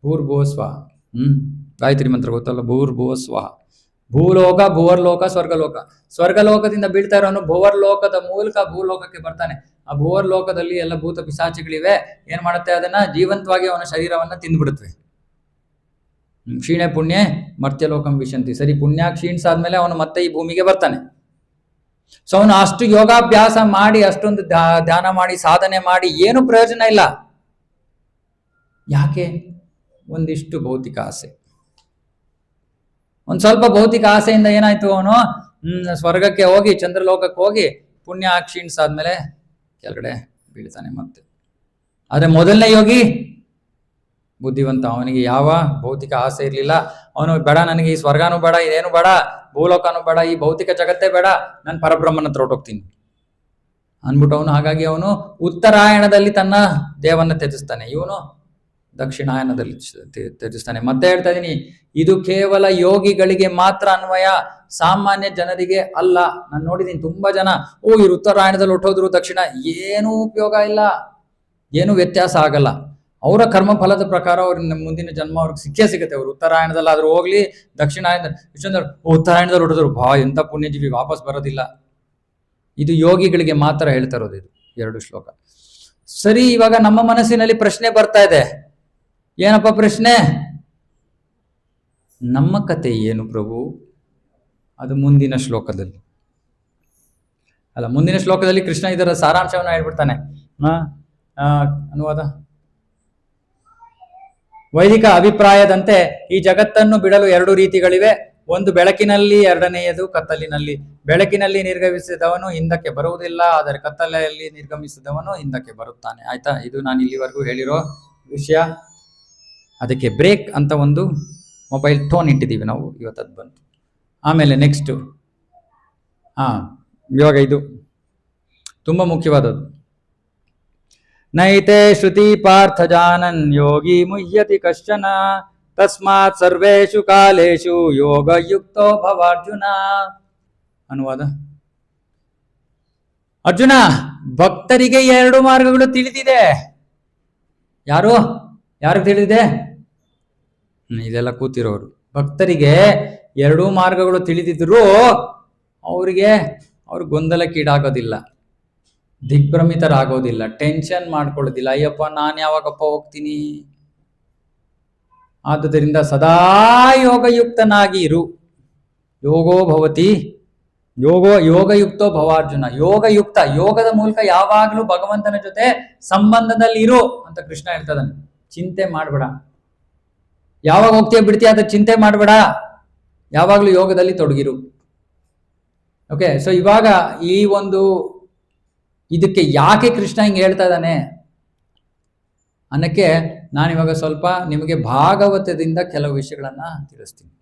ಭೂರ್ಭುವಸ್ವಹ. ಗಾಯತ್ರಿ ಮಂತ್ರ ಗೊತ್ತಲ್ಲ, ಭೂರ್ಭುವಸ್ವಹ. ಭೂಲೋಕ, ಭುವರ್ಲೋಕ, ಸ್ವರ್ಗಲೋಕ. ಸ್ವರ್ಗಲೋಕದಿಂದ ಬೀಳ್ತಾ ಇರೋನು ಭುವರ್ ಲೋಕದ ಮೂಲಕ ಭೂಲೋಕಕ್ಕೆ ಬರ್ತಾನೆ. ಆ ಭುವರ್ ಲೋಕದಲ್ಲಿ ಎಲ್ಲ ಭೂತ ಪಿಶಾಚಿಗಳಿವೆ. ಏನ್ ಮಾಡುತ್ತೆ? ಅದನ್ನ ಜೀವಂತವಾಗಿ ಅವನ ಶರೀರವನ್ನ ತಿಂದ್ಬಿಡುತ್ತವೆ. ಕ್ಷೀಣೆ ಪುಣ್ಯ ಮರ್ತ್ಯಲೋಕಂ ವಿಶಂತಿ. ಸರಿ, ಪುಣ್ಯ ಕ್ಷೀಣಿಸಾದ್ಮೇಲೆ ಅವನು ಮತ್ತೆ ಈ ಭೂಮಿಗೆ ಬರ್ತಾನೆ. ಸೊ ಅವನು ಅಷ್ಟು ಯೋಗಾಭ್ಯಾಸ ಮಾಡಿ, ಅಷ್ಟೊಂದು ಧ್ಯಾನ ಮಾಡಿ, ಸಾಧನೆ ಮಾಡಿ ಏನು ಪ್ರಯೋಜನ ಇಲ್ಲ. ಯಾಕೆ? ಒಂದಿಷ್ಟು ಭೌತಿಕ ಆಸೆ. ಒಂದ್ ಸ್ವಲ್ಪ ಭೌತಿಕ ಆಸೆಯಿಂದ ಏನಾಯ್ತು, ಅವನು ಸ್ವರ್ಗಕ್ಕೆ ಹೋಗಿ, ಚಂದ್ರಲೋಕಕ್ಕೆ ಹೋಗಿ, ಪುಣ್ಯ ಕ್ಷೀಣಿಸಾದ್ಮೇಲೆ ಕೆಳಗಡೆ ಬೀಳ್ತಾನೆ ಮತ್ತೆ. ಆದ್ರೆ ಮೊದಲನೇ ಯೋಗಿ ಬುದ್ಧಿವಂತ. ಅವನಿಗೆ ಯಾವ ಭೌತಿಕ ಆಸೆ ಇರಲಿಲ್ಲ. ಅವನು ಬೇಡ, ನನಗೆ ಈ ಸ್ವರ್ಗನೂ ಬೇಡ, ಇದೇನು ಬೇಡ, ಭೂಲೋಕನೂ ಬೇಡ, ಈ ಭೌತಿಕ ಜಗತ್ತೇ ಬೇಡ, ನಾನು ಪರಬ್ರಹ್ಮನ ಹತ್ರ ಹೊರಟೋಗ್ತೀನಿ ಅನ್ಬಿಟ್ಟು ಅವನು, ಹಾಗಾಗಿ ಅವನು ಉತ್ತರಾಯಣದಲ್ಲಿ ತನ್ನ ದೇಹವನ್ನು ತ್ಯಜಿಸ್ತಾನೆ. ಇವನು ದಕ್ಷಿಣಾಯನದಲ್ಲಿ ತ್ಯಜಿಸ್ತಾನೆ. ಮತ್ತೆ ಹೇಳ್ತಾ ಇದೀನಿ, ಇದು ಕೇವಲ ಯೋಗಿಗಳಿಗೆ ಮಾತ್ರ ಅನ್ವಯ, ಸಾಮಾನ್ಯ ಜನರಿಗೆ ಅಲ್ಲ. ನಾನು ನೋಡಿದೀನಿ ತುಂಬಾ ಜನ, ಇವ್ರು ಉತ್ತರಾಯಣದಲ್ಲಿ ಹೊಟ್ಟೋದ್ರು, ದಕ್ಷಿಣ, ಏನೂ ಉಪಯೋಗ ಇಲ್ಲ, ಏನೂ ವ್ಯತ್ಯಾಸ ಆಗಲ್ಲ. ಅವರ ಕರ್ಮ ಫಲದ ಪ್ರಕಾರ ಅವ್ರ ಮುಂದಿನ ಜನ್ಮ ಅವ್ರಿಗೆ ಸಿಗುತ್ತೆ. ಅವ್ರು ಉತ್ತರಾಯಣದಲ್ಲಾದ್ರೂ ಹೋಗ್ಲಿ, ದಕ್ಷಿಣಾಯನ ಉತ್ತರಾಯಣದಲ್ಲಿ ಹೊಡೆದ್ರು, ಎಂತ ಪುಣ್ಯಜೀವಿ ವಾಪಸ್ ಬರೋದಿಲ್ಲ. ಇದು ಯೋಗಿಗಳಿಗೆ ಮಾತ್ರ ಹೇಳ್ತಾ ಇರೋದು ಇದು 2 ಶ್ಲೋಕ. ಸರಿ, ಇವಾಗ ನಮ್ಮ ಮನಸ್ಸಿನಲ್ಲಿ ಪ್ರಶ್ನೆ ಬರ್ತಾ ಇದೆ. ಏನಪ್ಪ ಪ್ರಶ್ನೆ? ನಮ್ಮ ಕತೆ ಏನು ಪ್ರಭು? ಅದು ಮುಂದಿನ ಶ್ಲೋಕದಲ್ಲಿ ಅಲ್ಲ, ಮುಂದಿನ ಶ್ಲೋಕದಲ್ಲಿ ಕೃಷ್ಣ ಇದರ ಸಾರಾಂಶವನ್ನು ಹೇಳ್ಬಿಡ್ತಾನೆ. ಅನುವಾದ. ವೈದಿಕ ಅಭಿಪ್ರಾಯದಂತೆ ಈ ಜಗತ್ತನ್ನು ಬಿಡಲು 2 ರೀತಿಗಳಿವೆ. ಒಂದು ಬೆಳಕಿನಲ್ಲಿ, ಎರಡನೆಯದು ಕತ್ತಲಿನಲ್ಲಿ. ಬೆಳಕಿನಲ್ಲಿ ನಿರ್ಗಮಿಸಿದವನು ಹಿಂದಕ್ಕೆ ಬರುವುದಿಲ್ಲ, ಆದರೆ ಕತ್ತಲೆಯಲ್ಲಿ ನಿರ್ಗಮಿಸಿದವನು ಹಿಂದಕ್ಕೆ ಬರುತ್ತಾನೆ. ಆಯ್ತಾ? ಇದು ನಾನು ಇಲ್ಲಿವರೆಗೂ ಹೇಳಿರೋ ವಿಷಯ. ಅದಕ್ಕೆ ಬ್ರೇಕ್ ಅಂತ ಒಂದು ಮೊಬೈಲ್ ಟೋನ್ ಇಟ್ಟಿದ್ದೀವಿ ನಾವು ಇವತ್ತದು ಬಂತು. ಆಮೇಲೆ ನೆಕ್ಸ್ಟು ಇವಾಗ ಇದು ತುಂಬ ಮುಖ್ಯವಾದದ್ದು. ನೈತೆ ಶ್ರುತಿ ಪಾರ್ಥ ಜಾನನ್ ಯೋಗಿ ಮುಹ್ಯತಿ ಕಶ್ಚನ ತಸ್ಮಾತ್ ಸರ್ವೇಷು ಕಾಲೇಶು ಯೋಗಯುಕ್ತೋ ಭವಾರ್ಜುನ. ಅನುವಾದ. ಅರ್ಜುನ, ಭಕ್ತರಿಗೆ 2 ಮಾರ್ಗಗಳು ತಿಳಿದಿದೆ. ಯಾರಿಗೆ ತಿಳಿದಿದೆ? ಇದೆಲ್ಲ ಕೂತಿರೋರು. ಭಕ್ತರಿಗೆ 2 ಮಾರ್ಗಗಳು ತಿಳಿದಿದ್ರು ಅವ್ರು ಗೊಂದಲಕ್ಕೀಡಾಗೋದಿಲ್ಲ, ದಿಗ್ಭ್ರಮಿತರಾಗೋದಿಲ್ಲ, ಟೆನ್ಷನ್ ಮಾಡ್ಕೊಳ್ಳೋದಿಲ್ಲ. ಅಯ್ಯಪ್ಪ, ನಾನು ಯಾವಾಗಪ್ಪ ಹೋಗ್ತೀನಿ? ಆದುದರಿಂದ ಸದಾ ಯೋಗಯುಕ್ತನಾಗಿ ಇರು. ಯೋಗೋ ಭವತಿ ಯೋಗಯುಕ್ತೋ ಭವಾರ್ಜುನ. ಯೋಗಯುಕ್ತ, ಯೋಗದ ಮೂಲಕ ಯಾವಾಗಲೂ ಭಗವಂತನ ಜೊತೆ ಸಂಬಂಧದಲ್ಲಿ ಇರು ಅಂತ ಕೃಷ್ಣ ಹೇಳ್ತದಾನೆ. ಚಿಂತೆ ಮಾಡಬೇಡ. ಯಾವಾಗ ಹೋಗ್ತೀಯ ಬಿಡ್ತೀಯ ಅಂತ ಚಿಂತೆ ಮಾಡಬೇಡ. ಯಾವಾಗಲೂ ಯೋಗದಲ್ಲಿ ತೊಡಗಿರು. ಓಕೆ, ಸೊ ಇವಾಗ ಈ ಒಂದು ಇದಕ್ಕೆ ಯಾಕೆ ಕೃಷ್ಣ ಹಿಂಗೆ ಹೇಳ್ತಾ ಇದ್ದಾನೆ ಅನ್ನಕ್ಕೆ ನಾನಿವಾಗ ಸ್ವಲ್ಪ ನಿಮಗೆ ಭಾಗವತದಿಂದ ಕೆಲವು ವಿಷಯಗಳನ್ನ ತಿಳಿಸ್ತೀನಿ.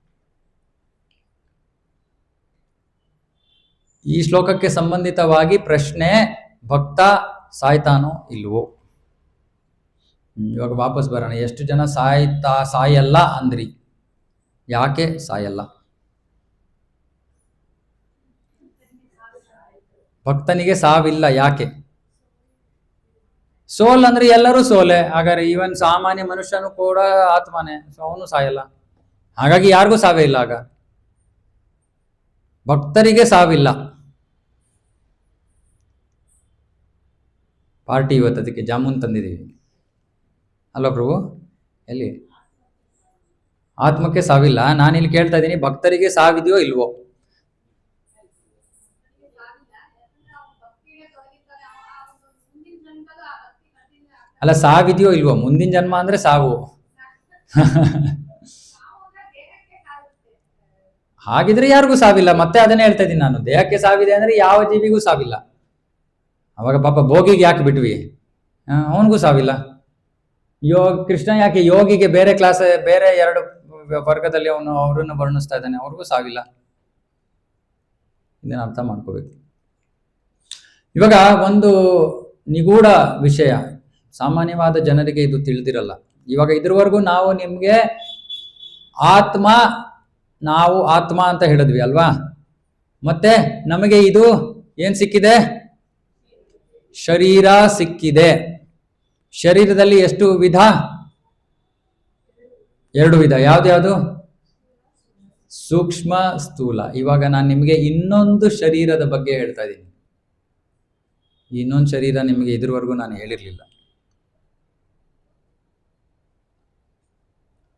ಈ ಶ್ಲೋಕಕ್ಕೆ ಸಂಬಂಧಿತವಾಗಿ ಪ್ರಶ್ನೆ, ಭಕ್ತ ಸಾಯ್ತಾನೋ ಇಲ್ವೋ? ಇವಾಗ ವಾಪಸ್ ಬರೋಣ. ಎಷ್ಟು ಜನ ಸಾಯಲ್ಲ ಅಂದ್ರಿ? ಯಾಕೆ ಸಾಯಲ್ಲ? ಭಕ್ತನಿಗೆ ಸಾವಿಲ್ಲ, ಯಾಕೆ? ಸೋಲ್ ಅಂದ್ರೆ ಎಲ್ಲರೂ ಸೋಲೆ. ಹಾಗಾದ್ರೆ ಈವನ್ ಸಾಮಾನ್ಯ ಮನುಷ್ಯನು ಕೂಡ ಆತ್ಮನೇ, ಸೊ ಅವನು ಸಾಯಲ್ಲ. ಹಾಗಾಗಿ ಯಾರಿಗೂ ಸಾವೇ ಇಲ್ಲ. ಆಗ ಭಕ್ತರಿಗೆ ಸಾವಿಲ್ಲ. ಪಾರ್ಟಿ ಇವತ್ತು, ಅದಕ್ಕೆ ಜಾಮೂನ್ ತಂದಿದ್ದೀವಿ ಅಲ್ವಾ ಪ್ರಭು? ಎಲ್ಲಿ? ಆತ್ಮಕ್ಕೆ ಸಾವಿಲ್ಲ. ನಾನಿಲ್ಲಿ ಕೇಳ್ತಾ ಇದ್ದೀನಿ, ಭಕ್ತರಿಗೆ ಸಾವಿದೆಯೋ ಇಲ್ವೋ? ಅಲ್ಲ, ಸಾವಿದೆಯೋ ಇಲ್ವೋ? ಮುಂದಿನ ಜನ್ಮ ಅಂದ್ರೆ ಸಾವು. ಹಾಗಿದ್ರೆ ಯಾರಿಗೂ ಸಾವಿಲ್ಲ. ಮತ್ತೆ ಅದನ್ನೇ ಹೇಳ್ತಾ ಇದ್ದೀನಿ ನಾನು. ದೇಹಕ್ಕೆ ಸಾವಿದೆ ಅಂದ್ರೆ ಯಾವ ಜೀವಿಗೂ ಸಾವಿಲ್ಲ. ಅವಾಗ ಪಾಪ ಭೋಗಿಗೆ ಯಾಕೆ ಬಿಟ್ವಿ? ಅವನಿಗೂ ಸಾವಿಲ್ಲ. ಕೃಷ್ಣ ಯಾಕೆ ಯೋಗಿಗೆ ಬೇರೆ ಕ್ಲಾಸ್, ಬೇರೆ ಎರಡು ವರ್ಗದಲ್ಲಿ ಅವರನ್ನು ವರ್ಣಿಸ್ತಾ ಇದ್ದಾನೆ, ಅವ್ರಿಗೂ ಸಾವಿಲ್ಲ. ಇದನ್ನ ಅರ್ಥ ಮಾಡ್ಕೋಬೇಕು. ಇವಾಗ ಒಂದು ನಿಗೂಢ ವಿಷಯ, ಸಾಮಾನ್ಯವಾದ ಜನರಿಗೆ ಇದು ತಿಳಿದಿರಲ್ಲ. ಇವಾಗ ಇದ್ರವರೆಗೂ ನಾವು ನಿಮ್ಗೆ ನಾವು ಆತ್ಮ ಅಂತ ಹೇಳಿದ್ವಿ ಅಲ್ವಾ? ಮತ್ತೆ ನಮಗೆ ಇದು ಏನ್ ಸಿಕ್ಕಿದೆ? ಶರೀರ ಸಿಕ್ಕಿದೆ. ಶರೀರದಲ್ಲಿ ಎಷ್ಟು ವಿಧ? 2 ವಿಧ. ಯಾವ್ದ್ಯಾವುದು? ಸೂಕ್ಷ್ಮ, ಸ್ಥೂಲ. ಇವಾಗ ನಾನು ನಿಮಗೆ ಇನ್ನೊಂದು ಶರೀರದ ಬಗ್ಗೆ ಹೇಳ್ತಾ ಇದ್ದೀನಿ. ಇನ್ನೊಂದು ಶರೀರ ನಿಮಗೆ ಇದುವರೆಗೂ ನಾನು ಹೇಳಿರ್ಲಿಲ್ಲ.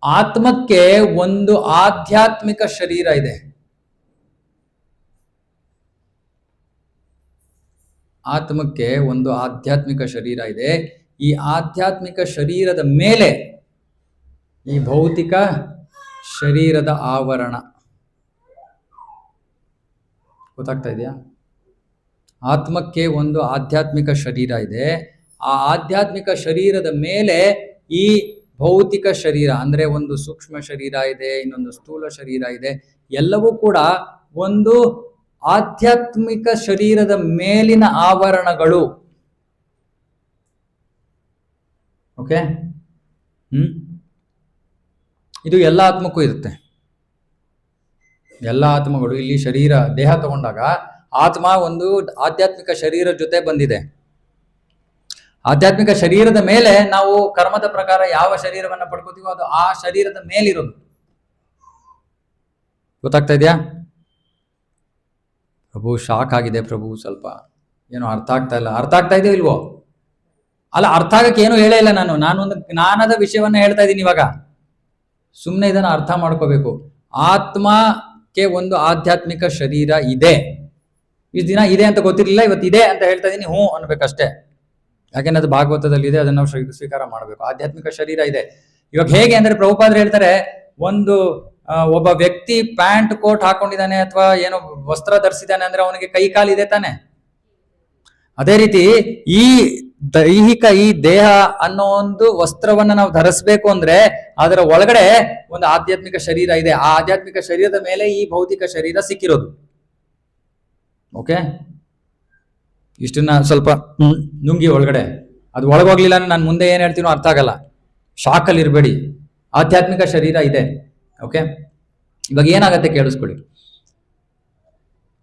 ಆತ್ಮಕ್ಕೆ ಒಂದು ಆಧ್ಯಾತ್ಮಿಕ ಶರೀರ ಇದೆ. ಆತ್ಮಕ್ಕೆ ಒಂದು ಆಧ್ಯಾತ್ಮಿಕ ಶರೀರ ಇದೆ. ಈ ಆಧ್ಯಾತ್ಮಿಕ ಶರೀರದ ಮೇಲೆ ಈ ಭೌತಿಕ ಶರೀರದ ಆವರಣ. ಗೊತ್ತಾಗ್ತಾ ಇದೆಯಾ? ಆತ್ಮಕ್ಕೆ ಒಂದು ಆಧ್ಯಾತ್ಮಿಕ ಶರೀರ ಇದೆ. ಆ ಆಧ್ಯಾತ್ಮಿಕ ಶರೀರದ ಮೇಲೆ ಈ ಭೌತಿಕ ಶರೀರ, ಅಂದ್ರೆ ಒಂದು ಸೂಕ್ಷ್ಮ ಶರೀರ ಇದೆ, ಇನ್ನೊಂದು ಸ್ಥೂಲ ಶರೀರ ಇದೆ. ಎಲ್ಲವೂ ಕೂಡ ಒಂದು ಆಧ್ಯಾತ್ಮಿಕ ಶರೀರದ ಮೇಲಿನ ಆವರಣಗಳು. ಓಕೆ? ಇದು ಎಲ್ಲ ಆತ್ಮಕ್ಕೂ ಇರುತ್ತೆ. ಎಲ್ಲ ಆತ್ಮಗಳು ಇಲ್ಲಿ ಶರೀರ, ದೇಹ ತಗೊಂಡಾಗ ಆತ್ಮ ಒಂದು ಆಧ್ಯಾತ್ಮಿಕ ಶರೀರ ಜೊತೆ ಬಂದಿದೆ. ಆಧ್ಯಾತ್ಮಿಕ ಶರೀರದ ಮೇಲೆ ನಾವು ಕರ್ಮದ ಪ್ರಕಾರ ಯಾವ ಶರೀರವನ್ನ ಪಡ್ಕೋತೀವೋ ಅದು ಆ ಶರೀರದ ಮೇಲಿರೋದು. ಗೊತ್ತಾಗ್ತಾ ಇದೆಯಾ? ಪ್ರಭು ಶಾಕ್ ಆಗಿದೆ ಪ್ರಭು, ಸ್ವಲ್ಪ ಏನೋ ಅರ್ಥ ಆಗ್ತಾ ಇಲ್ಲ. ಅರ್ಥ ಆಗ್ತಾ ಇದೆಯೋ ಇಲ್ವೋ? ಅಲ್ಲ, ಅರ್ಥ ಆಗಕ್ಕೆ ಏನು ಹೇಳೇ ಇಲ್ಲ. ನಾನೊಂದು ಜ್ಞಾನದ ವಿಷಯವನ್ನ ಹೇಳ್ತಾ ಇದ್ದೀನಿ ಇವಾಗ. ಸುಮ್ಮನೆ ಇದನ್ನ ಅರ್ಥ ಮಾಡ್ಕೋಬೇಕು. ಆತ್ಮಕ್ಕೆ ಒಂದು ಆಧ್ಯಾತ್ಮಿಕ ಶರೀರ ಇದೆ. ಇಷ್ಟು ದಿನ ಇದೆ ಅಂತ ಗೊತ್ತಿರಲಿಲ್ಲ, ಇವತ್ತು ಇದೆ ಅಂತ ಹೇಳ್ತಾ ಇದ್ದೀನಿ. ಹ್ಞೂ ಅನ್ಬೇಕಷ್ಟೇ. ಯಾಕೆಂದ್ರೆ ಅದು ಭಾಗವತದಲ್ಲಿ ಇದೆ, ಅದನ್ನ ನಾವು ಸ್ವೀಕಾರ ಮಾಡಬೇಕು. ಆಧ್ಯಾತ್ಮಿಕ ಶರೀರ ಇದೆ. ಇವಾಗ ಹೇಗೆ ಅಂದ್ರೆ ಪ್ರಭುಪಾದರು ಹೇಳ್ತಾರೆ, ಒಬ್ಬ ವ್ಯಕ್ತಿ ಪ್ಯಾಂಟ್ ಕೋಟ್ ಹಾಕೊಂಡಿದ್ದಾನೆ ಅಥವಾ ಏನೋ ವಸ್ತ್ರ ಧರಿಸಿದ್ದಾನೆ ಅಂದ್ರೆ ಅವನಿಗೆ ಕೈ ಕಾಲು ಇದೆ ತಾನೆ. ಅದೇ ರೀತಿ ಈ ದೈಹಿಕ, ಈ ದೇಹ ಅನ್ನೋ ಒಂದು ವಸ್ತ್ರವನ್ನ ನಾವು ಧರಿಸ್ಬೇಕು ಅಂದ್ರೆ ಅದರ ಒಳಗಡೆ ಒಂದು ಆಧ್ಯಾತ್ಮಿಕ ಶರೀರ ಇದೆ. ಆ ಆಧ್ಯಾತ್ಮಿಕ ಶರೀರದ ಮೇಲೆ ಈ ಭೌತಿಕ ಶರೀರ ಸಿಕ್ಕಿರೋದು. ಓಕೆ? ಇಷ್ಟನ್ನ ಸ್ವಲ್ಪ ನುಂಗಿ ಒಳಗಡೆ. ಅದು ಒಳಗೋಗ್ಲಿಲ್ಲ ನಾನು ಮುಂದೆ ಏನ್ ಹೇಳ್ತೀನೋ ಅರ್ಥ ಆಗಲ್ಲ. ಶಾಕಲ್ಲಿ ಇರಬೇಡಿ. ಆಧ್ಯಾತ್ಮಿಕ ಶರೀರ ಇದೆ. ಓಕೆ? ಇವಾಗ ಏನಾಗತ್ತೆ ಕೇಳಿಸ್ಕೊಳ್ಳಿ.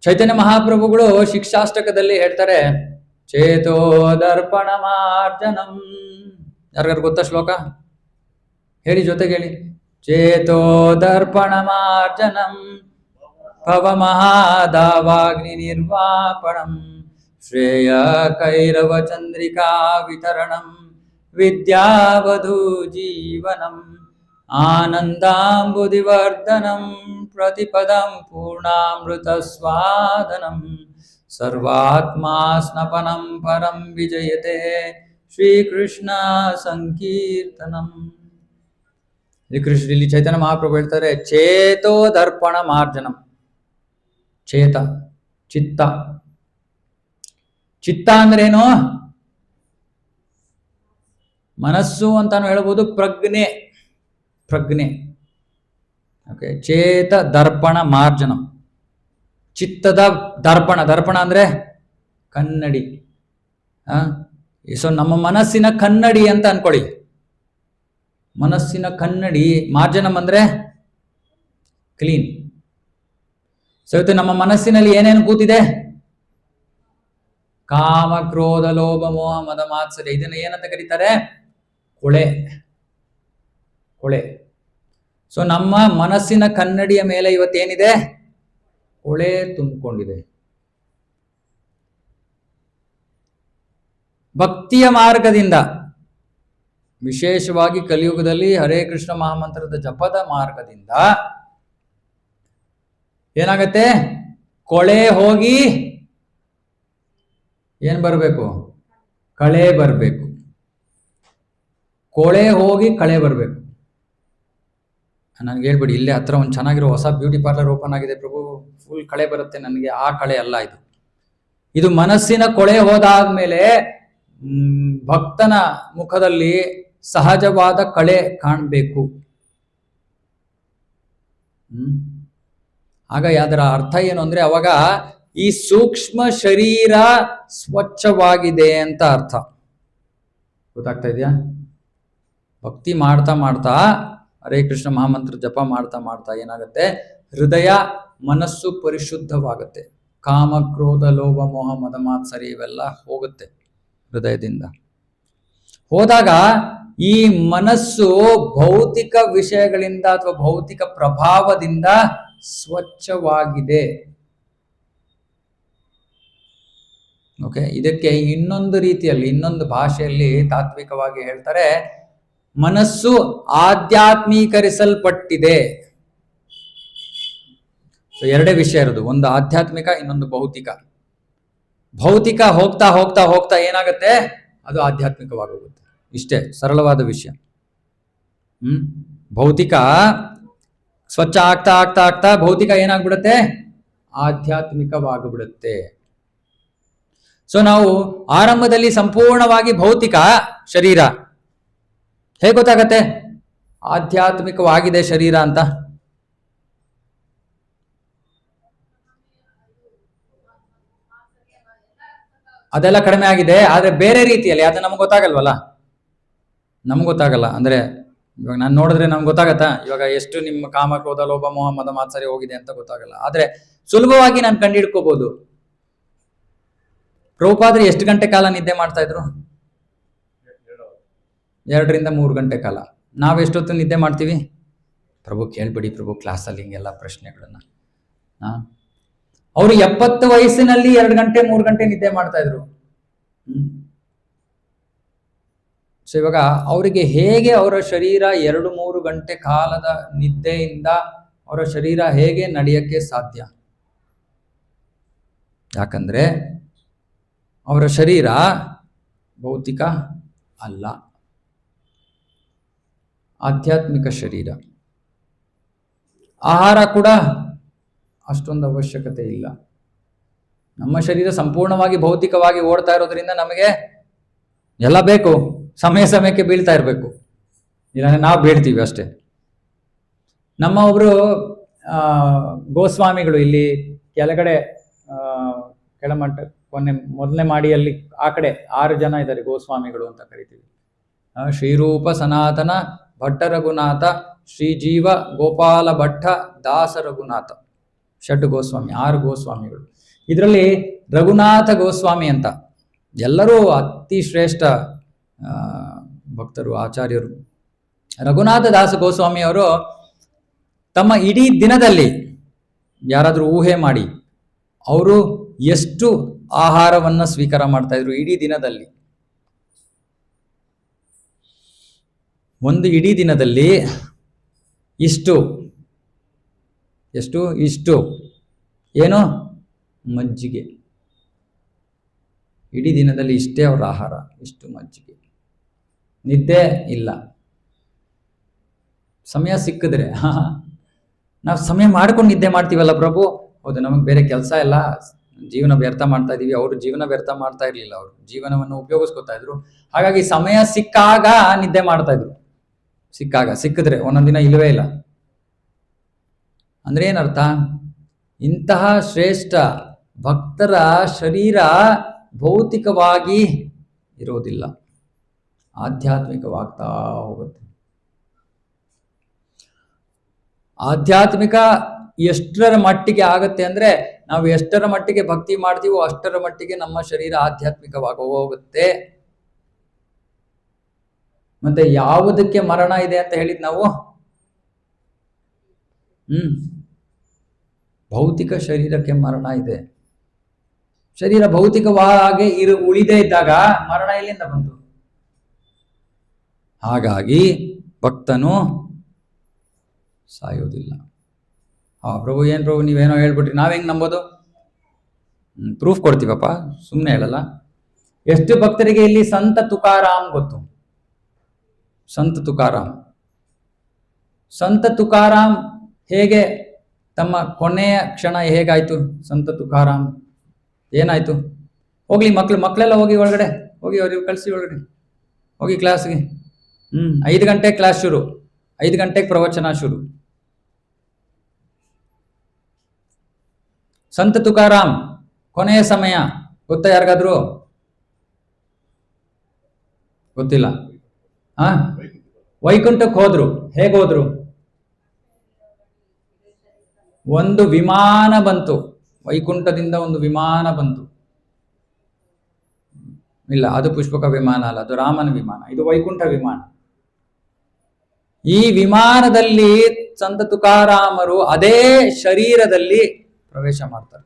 ಚೈತನ್ಯ ಮಹಾಪ್ರಭುಗಳು ಶಿಕ್ಷಾಷ್ಟಕದಲ್ಲಿ ಹೇಳ್ತಾರೆ, ಚೇತೋ ದರ್ಪಣ ಮಾರ್ಜನಂ. ಯಾರಿಗಾರು ಗೊತ್ತಾ ಶ್ಲೋಕ? ಹೇಳಿ, ಜೊತೆಗೆ ಹೇಳಿ. ಚೇತೋ ದರ್ಪಣ ಮಾರ್ಜನಂ ಭವ ಮಹಾದಾವಾಗ್ನಿ ನಿರ್ವಾಪಣಂ ಶ್ರೇಯ ಕೈರವ ಚಂದ್ರಿಕಾ ವಿತರಣಂ ವಿದ್ಯಾವಧೂ ಜೀವನಂ ಆನಂದಾಂಬುದಿವರ್ಧನಂ ಪ್ರತಿಪದಂ ಪೂರ್ಣಾಮೃತ ಸ್ವಾದನಂ ಸರ್ವಾತ್ಮಾ ಸ್ನಪನಂ ಪರಂ ವಿಜಯತೆ ಶ್ರೀಕೃಷ್ಣ ಸಂಕೀರ್ತನಂ. ಇಲ್ಲಿ ಚೈತನ್ಯ ಮಹಾಪ್ರಭು ಹೇಳ್ತಾರೆ, ಚೇತೋ ದರ್ಪಣ ಮಾರ್ಜನಂ. ಚೇತ, ಚಿತ್ತ. ಚಿತ್ತ ಅಂದ್ರೇನು? ಮನಸ್ಸು ಅಂತಾನು ಹೇಳ್ಬೋದು, ಪ್ರಜ್ಞೆ. ಓಕೆ? ಚೇತ ದರ್ಪಣ ಮಾರ್ಜನಂ. ಚಿತ್ತದ ದರ್ಪಣ. ದರ್ಪಣ ಅಂದ್ರೆ ಕನ್ನಡಿ. ಸೊ ನಮ್ಮ ಮನಸ್ಸಿನ ಕನ್ನಡಿ ಅಂತ ಅನ್ಕೊಳ್ಳಿ. ಮನಸ್ಸಿನ ಕನ್ನಡಿ. ಮಾರ್ಜನಂ ಅಂದ್ರೆ ಕ್ಲೀನ್. ಸೊ ಇವತ್ತು ನಮ್ಮ ಮನಸ್ಸಿನಲ್ಲಿ ಏನೇನು ಕೂತಿದೆ? ಕಾಮ, ಕ್ರೋಧ, ಲೋಭ, ಮೋಹ, ಮದ, ಮಾತ್ಸರ್ಯ. ಇದನ್ನ ಏನಂತ ಕರೀತಾರೆ? ಕೊಳೆ. ಸೊ ನಮ್ಮ ಮನಸ್ಸಿನ ಕನ್ನಡಿಯ ಮೇಲೆ ಇವತ್ತೇನಿದೆ? ಕೊಳೆ ತುಂಬಿಕೊಂಡಿದೆ. ಭಕ್ತಿಯ ಮಾರ್ಗದಿಂದ, ವಿಶೇಷವಾಗಿ ಕಲಿಯುಗದಲ್ಲಿ ಹರೇ ಕೃಷ್ಣ ಮಹಾಮಂತ್ರದ ಜಪದ ಮಾರ್ಗದಿಂದ ಏನಾಗತ್ತೆ? ಕೊಳೆ ಹೋಗಿ ಏನ್ ಬರಬೇಕು? ಕಳೆ ಬರಬೇಕು. ಕೊಳೆ ಹೋಗಿ ಕಳೆ ಬರಬೇಕು. ನನಗೆ ಹೇಳ್ಬಿಡಿ, ಇಲ್ಲೇ ಹತ್ರ ಒಂದು ಚೆನ್ನಾಗಿರೋ ಹೊಸ ಬ್ಯೂಟಿ ಪಾರ್ಲರ್ ಓಪನ್ ಆಗಿದೆ ಪ್ರಭು, ಫುಲ್ ಕಳೆ ಬರುತ್ತೆ ನನಗೆ. ಆ ಕಳೆ ಅಲ್ಲ ಇದು. ಇದು ಮನಸ್ಸಿನ ಕೊಳೆ ಹೋದಾದ್ಮೇಲೆ ಭಕ್ತನ ಮುಖದಲ್ಲಿ ಸಹಜವಾದ ಕಳೆ ಕಾಣಬೇಕು. ಆಗ ಅದರ ಅರ್ಥ ಏನು ಅಂದ್ರೆ ಅವಾಗ ಈ ಸೂಕ್ಷ್ಮ ಶರೀರ ಸ್ವಚ್ಛವಾಗಿದೆ ಅಂತ ಅರ್ಥ. ಗೊತ್ತಾಗ್ತಾ ಇದೆಯಾ? ಭಕ್ತಿ ಮಾಡ್ತಾ ಮಾಡ್ತಾ ಹರೇ ಕೃಷ್ಣ ಮಹಾಮಂತ್ರ ಜಪ ಮಾಡ್ತಾ ಮಾಡ್ತಾ ಏನಾಗುತ್ತೆ, ಹೃದಯ ಮನಸ್ಸು ಪರಿಶುದ್ಧವಾಗುತ್ತೆ. ಕಾಮ ಕ್ರೋಧ ಲೋಭ ಮೋಹ ಮದ ಮಾತ್ಸರಿ ಇವೆಲ್ಲ ಹೋಗುತ್ತೆ ಹೃದಯದಿಂದ. ಹೋದಾಗ ಈ ಮನಸ್ಸು ಭೌತಿಕ ವಿಷಯಗಳಿಂದ ಅಥವಾ ಭೌತಿಕ ಪ್ರಭಾವದಿಂದ ಸ್ವಚ್ಛವಾಗಿದೆ. ಓಕೆ, ಇದಕ್ಕೆ ಇನ್ನೊಂದು ರೀತಿಯಲ್ಲಿ, ಇನ್ನೊಂದು ಭಾಷೆಯಲ್ಲಿ ತಾತ್ವಿಕವಾಗಿ ಹೇಳ್ತಾರೆ, ಮನಸ್ಸು ಆಧ್ಯಾತ್ಮೀಕರಿಸಲ್ಪಟ್ಟಿದೆ. ಎರಡೇ ವಿಷಯ ಇರೋದು, ಒಂದು ಆಧ್ಯಾತ್ಮಿಕ, ಇನ್ನೊಂದು ಭೌತಿಕ. ಭೌತಿಕ ಹೋಗ್ತಾ ಹೋಗ್ತಾ ಹೋಗ್ತಾ ಏನಾಗುತ್ತೆ, ಅದು ಆಧ್ಯಾತ್ಮಿಕವಾಗೋಗುತ್ತೆ. ಇಷ್ಟೇ ಸರಳವಾದ ವಿಷಯ. ಭೌತಿಕ ಸ್ವಚ್ಛ ಆಗ್ತಾ ಆಗ್ತಾ ಆಗ್ತಾ ಭೌತಿಕ ಏನಾಗ್ಬಿಡುತ್ತೆ, ಆಧ್ಯಾತ್ಮಿಕವಾಗಿಬಿಡುತ್ತೆ. ಸೊ ನಾವು ಆರಂಭದಲ್ಲಿ ಸಂಪೂರ್ಣವಾಗಿ ಭೌತಿಕ ಶರೀರ, ಹೇಗೆ ಗೊತ್ತಾಗತ್ತೆ ಆಧ್ಯಾತ್ಮಿಕವಾಗಿದೆ ಶರೀರ ಅಂತ? ಅದೆಲ್ಲ ಕಡಿಮೆ ಆಗಿದೆ, ಆದ್ರೆ ಬೇರೆ ರೀತಿಯಲ್ಲಿ ಅದು ನಮ್ಗೆ ಗೊತ್ತಾಗಲ್ವಲ್ಲ. ನಮ್ಗೆ ಗೊತ್ತಾಗಲ್ಲ ಅಂದ್ರೆ, ಇವಾಗ ನಾನು ನೋಡಿದ್ರೆ ನಮ್ಗೆ ಗೊತ್ತಾಗತ್ತಾ ಇವಾಗ ಎಷ್ಟು ನಿಮ್ಮ ಕಾಮ ಕ್ರೋಧ ಲೋಭ ಮೋಹ ಮದ ಮಾತ್ಸರಿ ಹೋಗಿದೆ ಅಂತ ಗೊತ್ತಾಗಲ್ಲ. ಆದ್ರೆ ಸುಲಭವಾಗಿ ನಾನು ಕಂಡುಹಿಡ್ಕೋಬಹುದು. ಪ್ರಭುಪಾದರು ಎಷ್ಟು ಗಂಟೆ ಕಾಲ ನಿದ್ದೆ ಮಾಡ್ತಾ ಇದ್ರು? 2 ರಿಂದ 3 ಗಂಟೆ ಕಾಲ. ನಾವೆಷ್ಟೊತ್ತು ನಿದ್ದೆ ಮಾಡ್ತೀವಿ? ಪ್ರಭು ಕೇಳ್ಬಿಡಿ ಪ್ರಭು, ಕ್ಲಾಸಲ್ಲಿ ಹಿಂಗೆಲ್ಲ ಪ್ರಶ್ನೆಗಳನ್ನ. ಅವರು 70 ವಯಸ್ಸಿನಲ್ಲಿ 2 ಗಂಟೆ 3 ಗಂಟೆ ನಿದ್ದೆ ಮಾಡ್ತಾ ಇದ್ರು. ಸೊ ಇವಾಗ ಅವರಿಗೆ ಹೇಗೆ ಅವರ ಶರೀರ 2-3 ಗಂಟೆ ಕಾಲದ ನಿದ್ದೆಯಿಂದ ಅವರ ಶರೀರ ಹೇಗೆ ನಡೆಯಕ್ಕೆ ಸಾಧ್ಯ? ಯಾಕಂದ್ರೆ ಅವರ ಶರೀರ ಭೌತಿಕ ಅಲ್ಲ, ಆಧ್ಯಾತ್ಮಿಕ ಶರೀರ. ಆಹಾರ ಕೂಡ ಅಷ್ಟೊಂದು ಅವಶ್ಯಕತೆ ಇಲ್ಲ. ನಮ್ಮ ಶರೀರ ಸಂಪೂರ್ಣವಾಗಿ ಭೌತಿಕವಾಗಿ ಓಡ್ತಾ ಇರೋದ್ರಿಂದ ನಮಗೆ ಎಲ್ಲ ಬೇಕು, ಸಮಯ ಸಮಯಕ್ಕೆ ಬೀಳ್ತಾ ಇರಬೇಕು, ಇಲ್ಲಾಂದ್ರೆ ನಾವು ಬೀಳ್ತೀವಿ ಅಷ್ಟೇ. ನಮ್ಮ ಒಬ್ರು ಗೋಸ್ವಾಮಿಗಳು ಇಲ್ಲಿ ಕೆಳಗಡೆ ಕೆಳಮಟ್ಟ ಮೊದಲನೇ ಮಾಡಿಯಲ್ಲಿ ಆ ಕಡೆ 6 ಜನ ಇದ್ದಾರೆ ಗೋಸ್ವಾಮಿಗಳು ಅಂತ ಕರಿತೀವಿ. ಶ್ರೀರೂಪ ಸನಾತನ ಭಟ್ಟ ರಘುನಾಥ, ಶ್ರೀಜೀವ ಗೋಪಾಲ ಭಟ್ಟ ದಾಸ ರಘುನಾಥ, ಷಡ್ ಗೋಸ್ವಾಮಿ, 6 ಗೋಸ್ವಾಮಿಗಳು. ಇದರಲ್ಲಿ ರಘುನಾಥ ಗೋಸ್ವಾಮಿ ಅಂತ, ಎಲ್ಲರೂ ಅತಿ ಶ್ರೇಷ್ಠ ಭಕ್ತರು, ಆಚಾರ್ಯರು. ರಘುನಾಥ ದಾಸ ಗೋಸ್ವಾಮಿ ಅವರು ತಮ್ಮ ಇಡೀ ದಿನದಲ್ಲಿ, ಯಾರಾದರೂ ಊಹೆ ಮಾಡಿ, ಅವರು ಎಷ್ಟು ಆಹಾರವನ್ನ ಸ್ವೀಕಾರ ಮಾಡ್ತಾ ಇದ್ರು ಇಡೀ ದಿನದಲ್ಲಿ? ಒಂದು ಇಡೀ ದಿನದಲ್ಲಿ ಇಷ್ಟು ಏನು, ಮಜ್ಜಿಗೆ. ಇಡೀ ದಿನದಲ್ಲಿ ಇಷ್ಟೇ ಅವರ ಆಹಾರ, ಇಷ್ಟು ಮಜ್ಜಿಗೆ. ನಿದ್ದೆ ಇಲ್ಲ. ಸಮಯ ಸಿಕ್ಕಿದ್ರೆ ನಾವು ಸಮಯ ಮಾಡ್ಕೊಂಡು ನಿದ್ದೆ ಮಾಡ್ತೀವಲ್ಲ ಪ್ರಭು. ಹೌದು, ನಮಗೆ ಬೇರೆ ಕೆಲಸ ಇಲ್ಲ, ಜೀವನ ವ್ಯರ್ಥ ಮಾಡ್ತಾ ಇದೀವಿ. ಅವರು ಜೀವನ ವ್ಯರ್ಥ ಮಾಡ್ತಾ ಇರ್ಲಿಲ್ಲ, ಅವರು ಜೀವನವನ್ನು ಉಪಯೋಗಿಸ್ಕೊತಾ ಇದ್ರು. ಹಾಗಾಗಿ ಸಮಯ ಸಿಕ್ಕಾಗ ನಿದ್ದೆ ಮಾಡ್ತಾ ಇದ್ರು. ಸಿಕ್ಕಿದ್ರೆ, ಒಂದೊಂದಿನ ಇಲ್ಲವೇ ಇಲ್ಲ. ಅಂದ್ರೆ ಏನರ್ಥ? ಇಂತಹ ಶ್ರೇಷ್ಠ ಭಕ್ತರ ಶರೀರ ಭೌತಿಕವಾಗಿ ಇರೋದಿಲ್ಲ, ಆಧ್ಯಾತ್ಮಿಕವಾಗ್ತಾ ಹೋಗುತ್ತೆ. ಆಧ್ಯಾತ್ಮಿಕ ಎಷ್ಟರ ಮಟ್ಟಿಗೆ ಆಗತ್ತೆ ಅಂದ್ರೆ, ನಾವು ಎಷ್ಟರ ಮಟ್ಟಿಗೆ ಭಕ್ತಿ ಮಾಡ್ತೀವೋ ಅಷ್ಟರ ಮಟ್ಟಿಗೆ ನಮ್ಮ ಶರೀರ ಆಧ್ಯಾತ್ಮಿಕವಾಗಿ ಹೋಗುತ್ತೆ. ಮತ್ತೆ ಯಾವುದಕ್ಕೆ ಮರಣ ಇದೆ ಅಂತ ಹೇಳಿದ್ ನಾವು? ಭೌತಿಕ ಶರೀರಕ್ಕೆ ಮರಣ ಇದೆ. ಶರೀರ ಭೌತಿಕವಾಗಿ ಉಳಿದೇ ಇದ್ದಾಗ ಮರಣ ಎಲ್ಲಿಂದ ಬಂತು? ಹಾಗಾಗಿ ಭಕ್ತನು ಸಾಯೋದಿಲ್ಲ. ಪ್ರಭು ಏನ್ ಪ್ರಭು ನೀವೇನೋ ಹೇಳ್ಬಿಟ್ರಿ, ನಾವ್ ಹೆಂಗ್ ನಂಬೋದು? ಪ್ರೂಫ್ ಕೊಡ್ತೀವಪ್ಪ, ಸುಮ್ಮನೆ ಹೇಳಲ್ಲ. ಎಷ್ಟು ಭಕ್ತರಿಗೆ ಇಲ್ಲಿ ಸಂತ ತುಕಾರಾಮ್ ಗೊತ್ತು? ಸಂತ ತುಕಾರಾಮ್ ಹೇಗೆ ತಮ್ಮ ಕೊನೆಯ ಕ್ಷಣ ಹೇಗಾಯ್ತು? ಸಂತ ತುಕಾರಾಮ್ ಏನಾಯ್ತು? ಹೋಗ್ಲಿ, ಮಕ್ಕಳೆಲ್ಲ ಹೋಗಿ ಒಳಗಡೆ ಹೋಗಿ, ಅವ್ರಿಗೆ ಕಳಿಸಿ ಒಳಗಡೆ ಹೋಗಿ ಕ್ಲಾಸ್ಗೆ. 5 ಗಂಟೆಗೆ ಕ್ಲಾಸ್ ಶುರು, 5 ಗಂಟೆಗೆ ಪ್ರವಚನ ಶುರು. ಸಂತ ತುಕಾರಾಮ್ ಕೊನೆಯ ಸಮಯ ಗೊತ್ತಾ ಯಾರಿಗಾದ್ರು? ಗೊತ್ತಿಲ್ಲ. ವೈಕುಂಠಕ್ಕೆ ಹೋದ್ರು. ಹೇಗೆ ಹೋದ್ರು? ಒಂದು ವಿಮಾನ ಬಂತು, ವೈಕುಂಠದಿಂದ ಒಂದು ವಿಮಾನ ಬಂತು. ಇಲ್ಲ, ಅದು ಪುಷ್ಪಕ ವಿಮಾನ ಅಲ್ಲ, ಅದು ರಾಮನ ವಿಮಾನ. ಇದು ವೈಕುಂಠ ವಿಮಾನ. ಈ ವಿಮಾನದಲ್ಲಿ ಸಂತ ತುಕಾರಾಮರು ಅದೇ ಶರೀರದಲ್ಲಿ ಪ್ರವೇಶ ಮಾಡ್ತಾರೆ.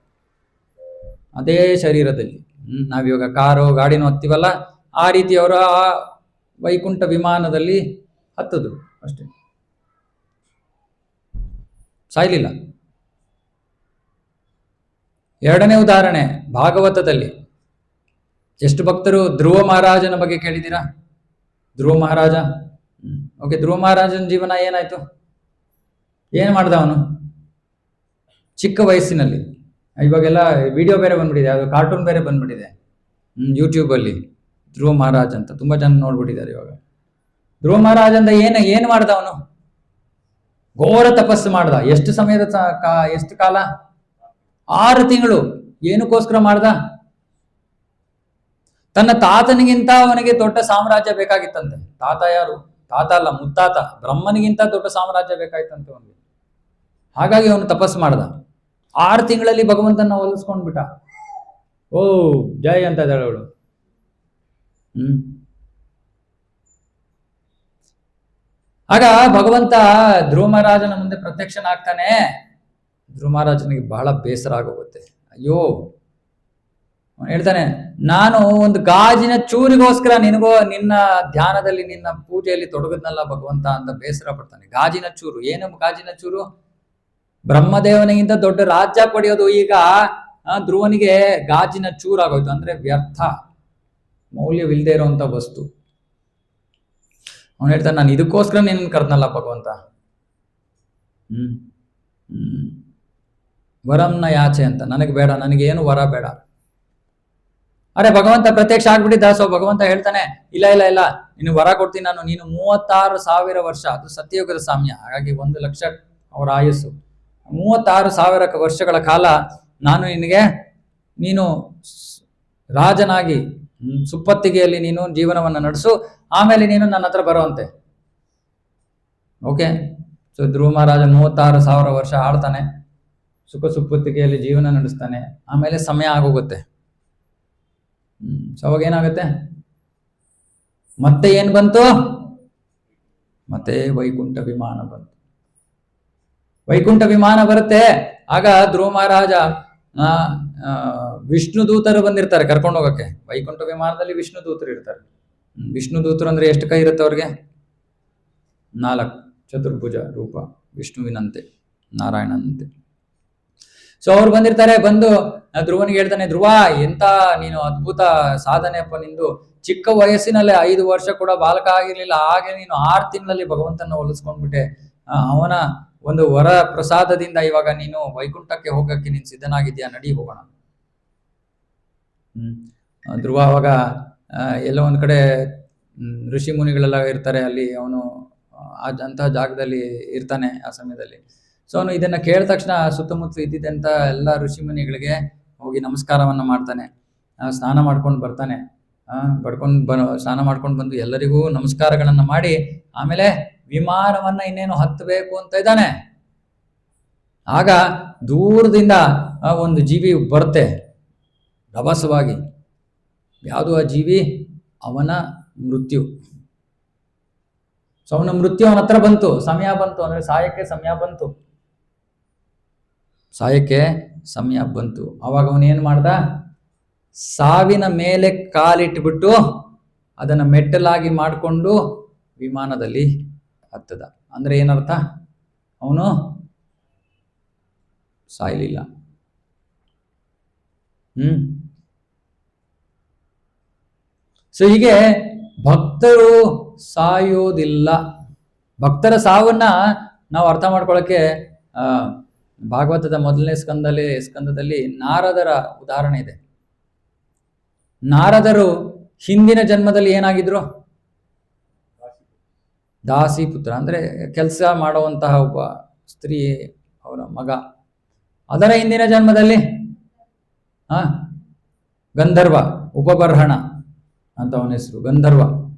ಅದೇ ಶರೀರದಲ್ಲಿ. ನಾವಿವಾಗ ಕಾರು ಗಾಡಿನೂ ಹತ್ತೀವಲ್ಲ, ಆ ರೀತಿ ಅವರು ಆ ವೈಕುಂಠ ವಿಮಾನದಲ್ಲಿ ಹತ್ತದ್ರು ಅಷ್ಟೇ, ಸಾಯ್ಲಿಲ್ಲ. ಎರಡನೇ ಉದಾಹರಣೆ ಭಾಗವತದಲ್ಲಿ. ಎಷ್ಟು ಭಕ್ತರು ಧ್ರುವ ಮಹಾರಾಜನ ಬಗ್ಗೆ ಕೇಳಿದ್ದೀರಾ? ಧ್ರುವ ಮಹಾರಾಜ. ಓಕೆ, ಧ್ರುವ ಮಹಾರಾಜನ ಜೀವನ ಏನಾಯ್ತು? ಏನ್ ಮಾಡ್ದ ಅವನು ಚಿಕ್ಕ ವಯಸ್ಸಿನಲ್ಲಿ? ಇವಾಗೆಲ್ಲ ವಿಡಿಯೋ ಬೇರೆ ಬಂದ್ಬಿಟ್ಟಿದೆ, ಅದು ಕಾರ್ಟೂನ್ ಬೇರೆ ಬಂದ್ಬಿಟ್ಟಿದೆ ಯೂಟ್ಯೂಬಲ್ಲಿ. ಧ್ರುವ ಮಹಾರಾಜ್ ಅಂತ ತುಂಬಾ ಜನ ನೋಡ್ಬಿಟ್ಟಿದ್ದಾರೆ ಇವಾಗ. ಧ್ರುವ ಮಹಾರಾಜ್ ಅಂತ ಏನು ಮಾಡ್ದ ಅವನು? ಘೋರ ತಪಸ್ಸು ಮಾಡ್ದ. ಎಷ್ಟು ಸಮಯದ ಎಷ್ಟು ಕಾಲ? 6 ತಿಂಗಳು. ಏನಕ್ಕೋಸ್ಕರ ಮಾಡ್ದ? ತನ್ನ ತಾತನಿಗಿಂತ ಅವನಿಗೆ ದೊಡ್ಡ ಸಾಮ್ರಾಜ್ಯ ಬೇಕಾಗಿತ್ತಂತೆ. ತಾತ ಯಾರು? ತಾತ ಅಲ್ಲ, ಮುತ್ತಾತ. ಬ್ರಹ್ಮನಿಗಿಂತ ದೊಡ್ಡ ಸಾಮ್ರಾಜ್ಯ ಬೇಕಾಯ್ತಂತೆ ಅವನಿಗೆ. ಹಾಗಾಗಿ ಅವನು ತಪಸ್ಸು ಮಾಡ್ದ. 6 ತಿಂಗಳಲ್ಲಿ ಭಗವಂತನ ಹೋಲಿಸ್ಕೊಂಡ್ಬಿಟ್ಟ. ಓ ಜೈ ಅಂತ ಇದ್ದಾಳೆ ಅವಳು. ಆಗ ಭಗವಂತ ಧ್ರುವ ಮಹಾರಾಜನ ಮುಂದೆ ಪ್ರತ್ಯಕ್ಷನಾಗ್ತಾನೆ. ಧ್ರುವ ಮಹಾರಾಜನಿಗೆ ಬಹಳ ಬೇಸರ ಆಗೋಗುತ್ತೆ. ಅಯ್ಯೋ, ಅವನು ಹೇಳ್ತಾನೆ, ನಾನು ಒಂದು ಗಾಜಿನ ಚೂರಿಗೋಸ್ಕರ ನಿನ್ನ ಧ್ಯಾನದಲ್ಲಿ ನಿನ್ನ ಪೂಜೆಯಲ್ಲಿ ತೊಡಗದ್ನಲ್ಲ ಭಗವಂತ ಅಂತ ಬೇಸರ ಪಡ್ತಾನೆ. ಗಾಜಿನ ಚೂರು. ಏನು ಗಾಜಿನ ಚೂರು? ಬ್ರಹ್ಮದೇವನಿಗಿಂತ ದೊಡ್ಡ ರಾಜ್ಯ ಪಡೆಯೋದು ಈಗ ಧ್ರುವನಿಗೆ ಗಾಜಿನ ಚೂರಾಗೋಯ್ತು. ಅಂದ್ರೆ ವ್ಯರ್ಥ, ಮೌಲ್ಯವಿಲ್ಲದೆ ಇರುವಂತ ವಸ್ತು. ಅವನು ಹೇಳ್ತಾನೆ, ನಾನು ಇದಕ್ಕೋಸ್ಕರ ನಿನ್ನ ಕರ್ದ್ನಲ್ಲ ಭಗವಂತ. ವರಂನ ಯಾಚೆ ಅಂತ, ನನಗೆ ಬೇಡ, ನನಗೇನು ವರ ಬೇಡ. ಅರೆ ಭಗವಂತ ಪ್ರತ್ಯಕ್ಷ ಆಗ್ಬಿಟ್ಟಿದ್ದ. ಸೊ ಭಗವಂತ ಹೇಳ್ತಾನೆ, ಇಲ್ಲ ಇಲ್ಲ ಇಲ್ಲ, ನೀನು ವರ ಕೊಡ್ತೀನಿ ನಾನು. ನೀನು 36,000 ವರ್ಷ, ಅದು ಸತ್ಯಯುಗದ ಸಾಮ್ಯ, ಹಾಗಾಗಿ 1,00,000 ಅವರ ಆಯುಸ್ಸು. 36,000 ವರ್ಷಗಳ ಕಾಲ ನಾನು ನಿನಗೆ, ನೀನು ರಾಜನಾಗಿ ಸುಪ್ಪತ್ತಿಗೆಯಲ್ಲಿ ನೀನು ಜೀವನವನ್ನು ನಡೆಸು, ಆಮೇಲೆ ನೀನು ನನ್ನ ಹತ್ರ ಬರುವಂತೆ. ಓಕೆ. ಸೊ ಧ್ರುವ ಮಹಾರಾಜ 36,000 ವರ್ಷ ಆಳ್ತಾನೆ, ಸುಪ್ಪತ್ತಿಗೆಯಲ್ಲಿ ಜೀವನ ನಡೆಸ್ತಾನೆ. ಆಮೇಲೆ ಸಮಯ ಆಗೋಗುತ್ತೆ. ಸೊ ಅವಾಗ ಏನಾಗುತ್ತೆ? ಮತ್ತೆ ಏನ್ ಬಂತು? ಮತ್ತೆ ವೈಕುಂಠ ವಿಮಾನ ಬಂತು. ವೈಕುಂಠ ವಿಮಾನ ಬರುತ್ತೆ. ಆಗ ಧ್ರುವ ಮಹಾರಾಜ ವಿಷ್ಣು ದೂತರು ಬಂದಿರ್ತಾರೆ ಕರ್ಕೊಂಡು ಹೋಗಕ್ಕೆ. ವೈಕುಂಠ ವಿಮಾನದಲ್ಲಿ ವಿಷ್ಣು ದೂತರು ಇರ್ತಾರೆ. ವಿಷ್ಣು ದೂತರು ಅಂದ್ರೆ ಎಷ್ಟು ಕೈ ಇರುತ್ತೆ ಅವ್ರಿಗೆ? 4 ಚತುರ್ಭುಜ ರೂಪ, ವಿಷ್ಣುವಿನಂತೆ, ನಾರಾಯಣನಂತೆ. ಸೊ ಅವ್ರು ಬಂದಿರ್ತಾರೆ. ಬಂದು ಧ್ರುವನಿಗೆ ಹೇಳ್ತಾನೆ, ಧ್ರುವ, ಎಂತ ನೀನು ಅದ್ಭುತ ಸಾಧನೆಯಪ್ಪ ನಿಂದು. ಚಿಕ್ಕ ವಯಸ್ಸಿನಲ್ಲೇ 5 ವರ್ಷ ಕೂಡ ಬಾಲಕ ಆಗಿರ್ಲಿಲ್ಲ, ಹಾಗೆ ನೀನು 6 ತಿಂಗಳಲ್ಲಿ ಭಗವಂತನ ಹೋಲಿಸ್ಕೊಂಡ್ಬಿಟ್ಟೆ. ಅವನ ಒಂದು ವರ ಪ್ರಸಾದದಿಂದ ಇವಾಗ ನೀನು ವೈಕುಂಠಕ್ಕೆ ಹೋಗಕ್ಕೆ ನೀನು ಸಿದ್ಧನಾಗಿದ್ಯಾ, ನಡಿ ಹೋಗೋಣ. ಧ್ರುವ ಅವಾಗ ಎಲ್ಲೋ ಒಂದ್ ಕಡೆ ಋಷಿ ಮುನಿಗಳೆಲ್ಲ ಇರ್ತಾರೆ, ಅಲ್ಲಿ ಅವನು ಅಂತಹ ಜಾಗದಲ್ಲಿ ಇರ್ತಾನೆ ಆ ಸಮಯದಲ್ಲಿ. ಸೊ ಅವನು ಇದನ್ನ ಕೇಳಿದ ತಕ್ಷಣ ಸುತ್ತಮುತ್ತ ಇದ್ದಿದ್ದಂತ ಎಲ್ಲ ಋಷಿ ಮುನಿಗಳಿಗೆ ಹೋಗಿ ನಮಸ್ಕಾರವನ್ನ ಮಾಡ್ತಾನೆ. ಸ್ನಾನ ಮಾಡ್ಕೊಂಡು ಬರ್ತಾನೆ. ಸ್ನಾನ ಮಾಡ್ಕೊಂಡು ಬಂದು ಎಲ್ಲರಿಗೂ ನಮಸ್ಕಾರಗಳನ್ನ ಮಾಡಿ ಆಮೇಲೆ ವಿಮಾನವನ್ನ ಇನ್ನೇನು ಹತ್ತಬೇಕು ಅಂತ ಇದ್ದಾನೆ. ಆಗ ದೂರದಿಂದ ಒಂದು ಜೀವಿ ಬರುತ್ತೆ ರಭಸವಾಗಿ. ಯಾವುದು ಆ ಜೀವಿ? ಅವನ ಮೃತ್ಯು. ಸೊ ಅವನ ಮೃತ್ಯು ಅವನ ಹತ್ರ ಬಂತು, ಸಮಯ ಬಂತು, ಅಂದ್ರೆ ಸಾಯಕ್ಕೆ ಸಮಯ ಬಂತು. ಸಾಯಕ್ಕೆ ಸಮಯ ಬಂತು. ಅವಾಗ ಅವನೇನ್ ಮಾಡ್ದ? ಸಾವಿನ ಮೇಲೆ ಕಾಲಿಟ್ಬಿಟ್ಟು ಅದನ್ನ ಮೆಟ್ಟಲಾಗಿ ಮಾಡಿಕೊಂಡು ವಿಮಾನದಲ್ಲಿ ಹತ್ತದ. ಅಂದ್ರೆ ಏನರ್ಥ? ಅವನು ಸಾಯ್ಲಿಲ್ಲ. ಸೊ ಹೀಗೆ ಭಕ್ತರು ಸಾಯೋದಿಲ್ಲ. ಭಕ್ತರ ಸಾವನ್ನ ನಾವು ಅರ್ಥ ಮಾಡ್ಕೊಳ್ಳೋಕೆ ಭಾಗವತದ ಮೊದಲನೇ ಸ್ಕಂದದಲ್ಲಿ ನಾರದರ ಉದಾಹರಣೆ ಇದೆ. ನಾರದರು ಹಿಂದಿನ ಜನ್ಮದಲ್ಲಿ ಏನಾಗಿದ್ರು? ದಾಸಿ ಪುತ್ರ ಅಂದರೆ ಕೆಲಸ ಮಾಡುವಂತಹ ಒಬ್ಬ ಸ್ತ್ರೀ, ಅವರ ಮಗ. ಅದರ ಹಿಂದಿನ ಜನ್ಮದಲ್ಲಿ ಗಂಧರ್ವ, ಉಪಬರ್ಹಣ ಅಂತ ಅವನ ಹೆಸರು, ಗಂಧರ್ವ.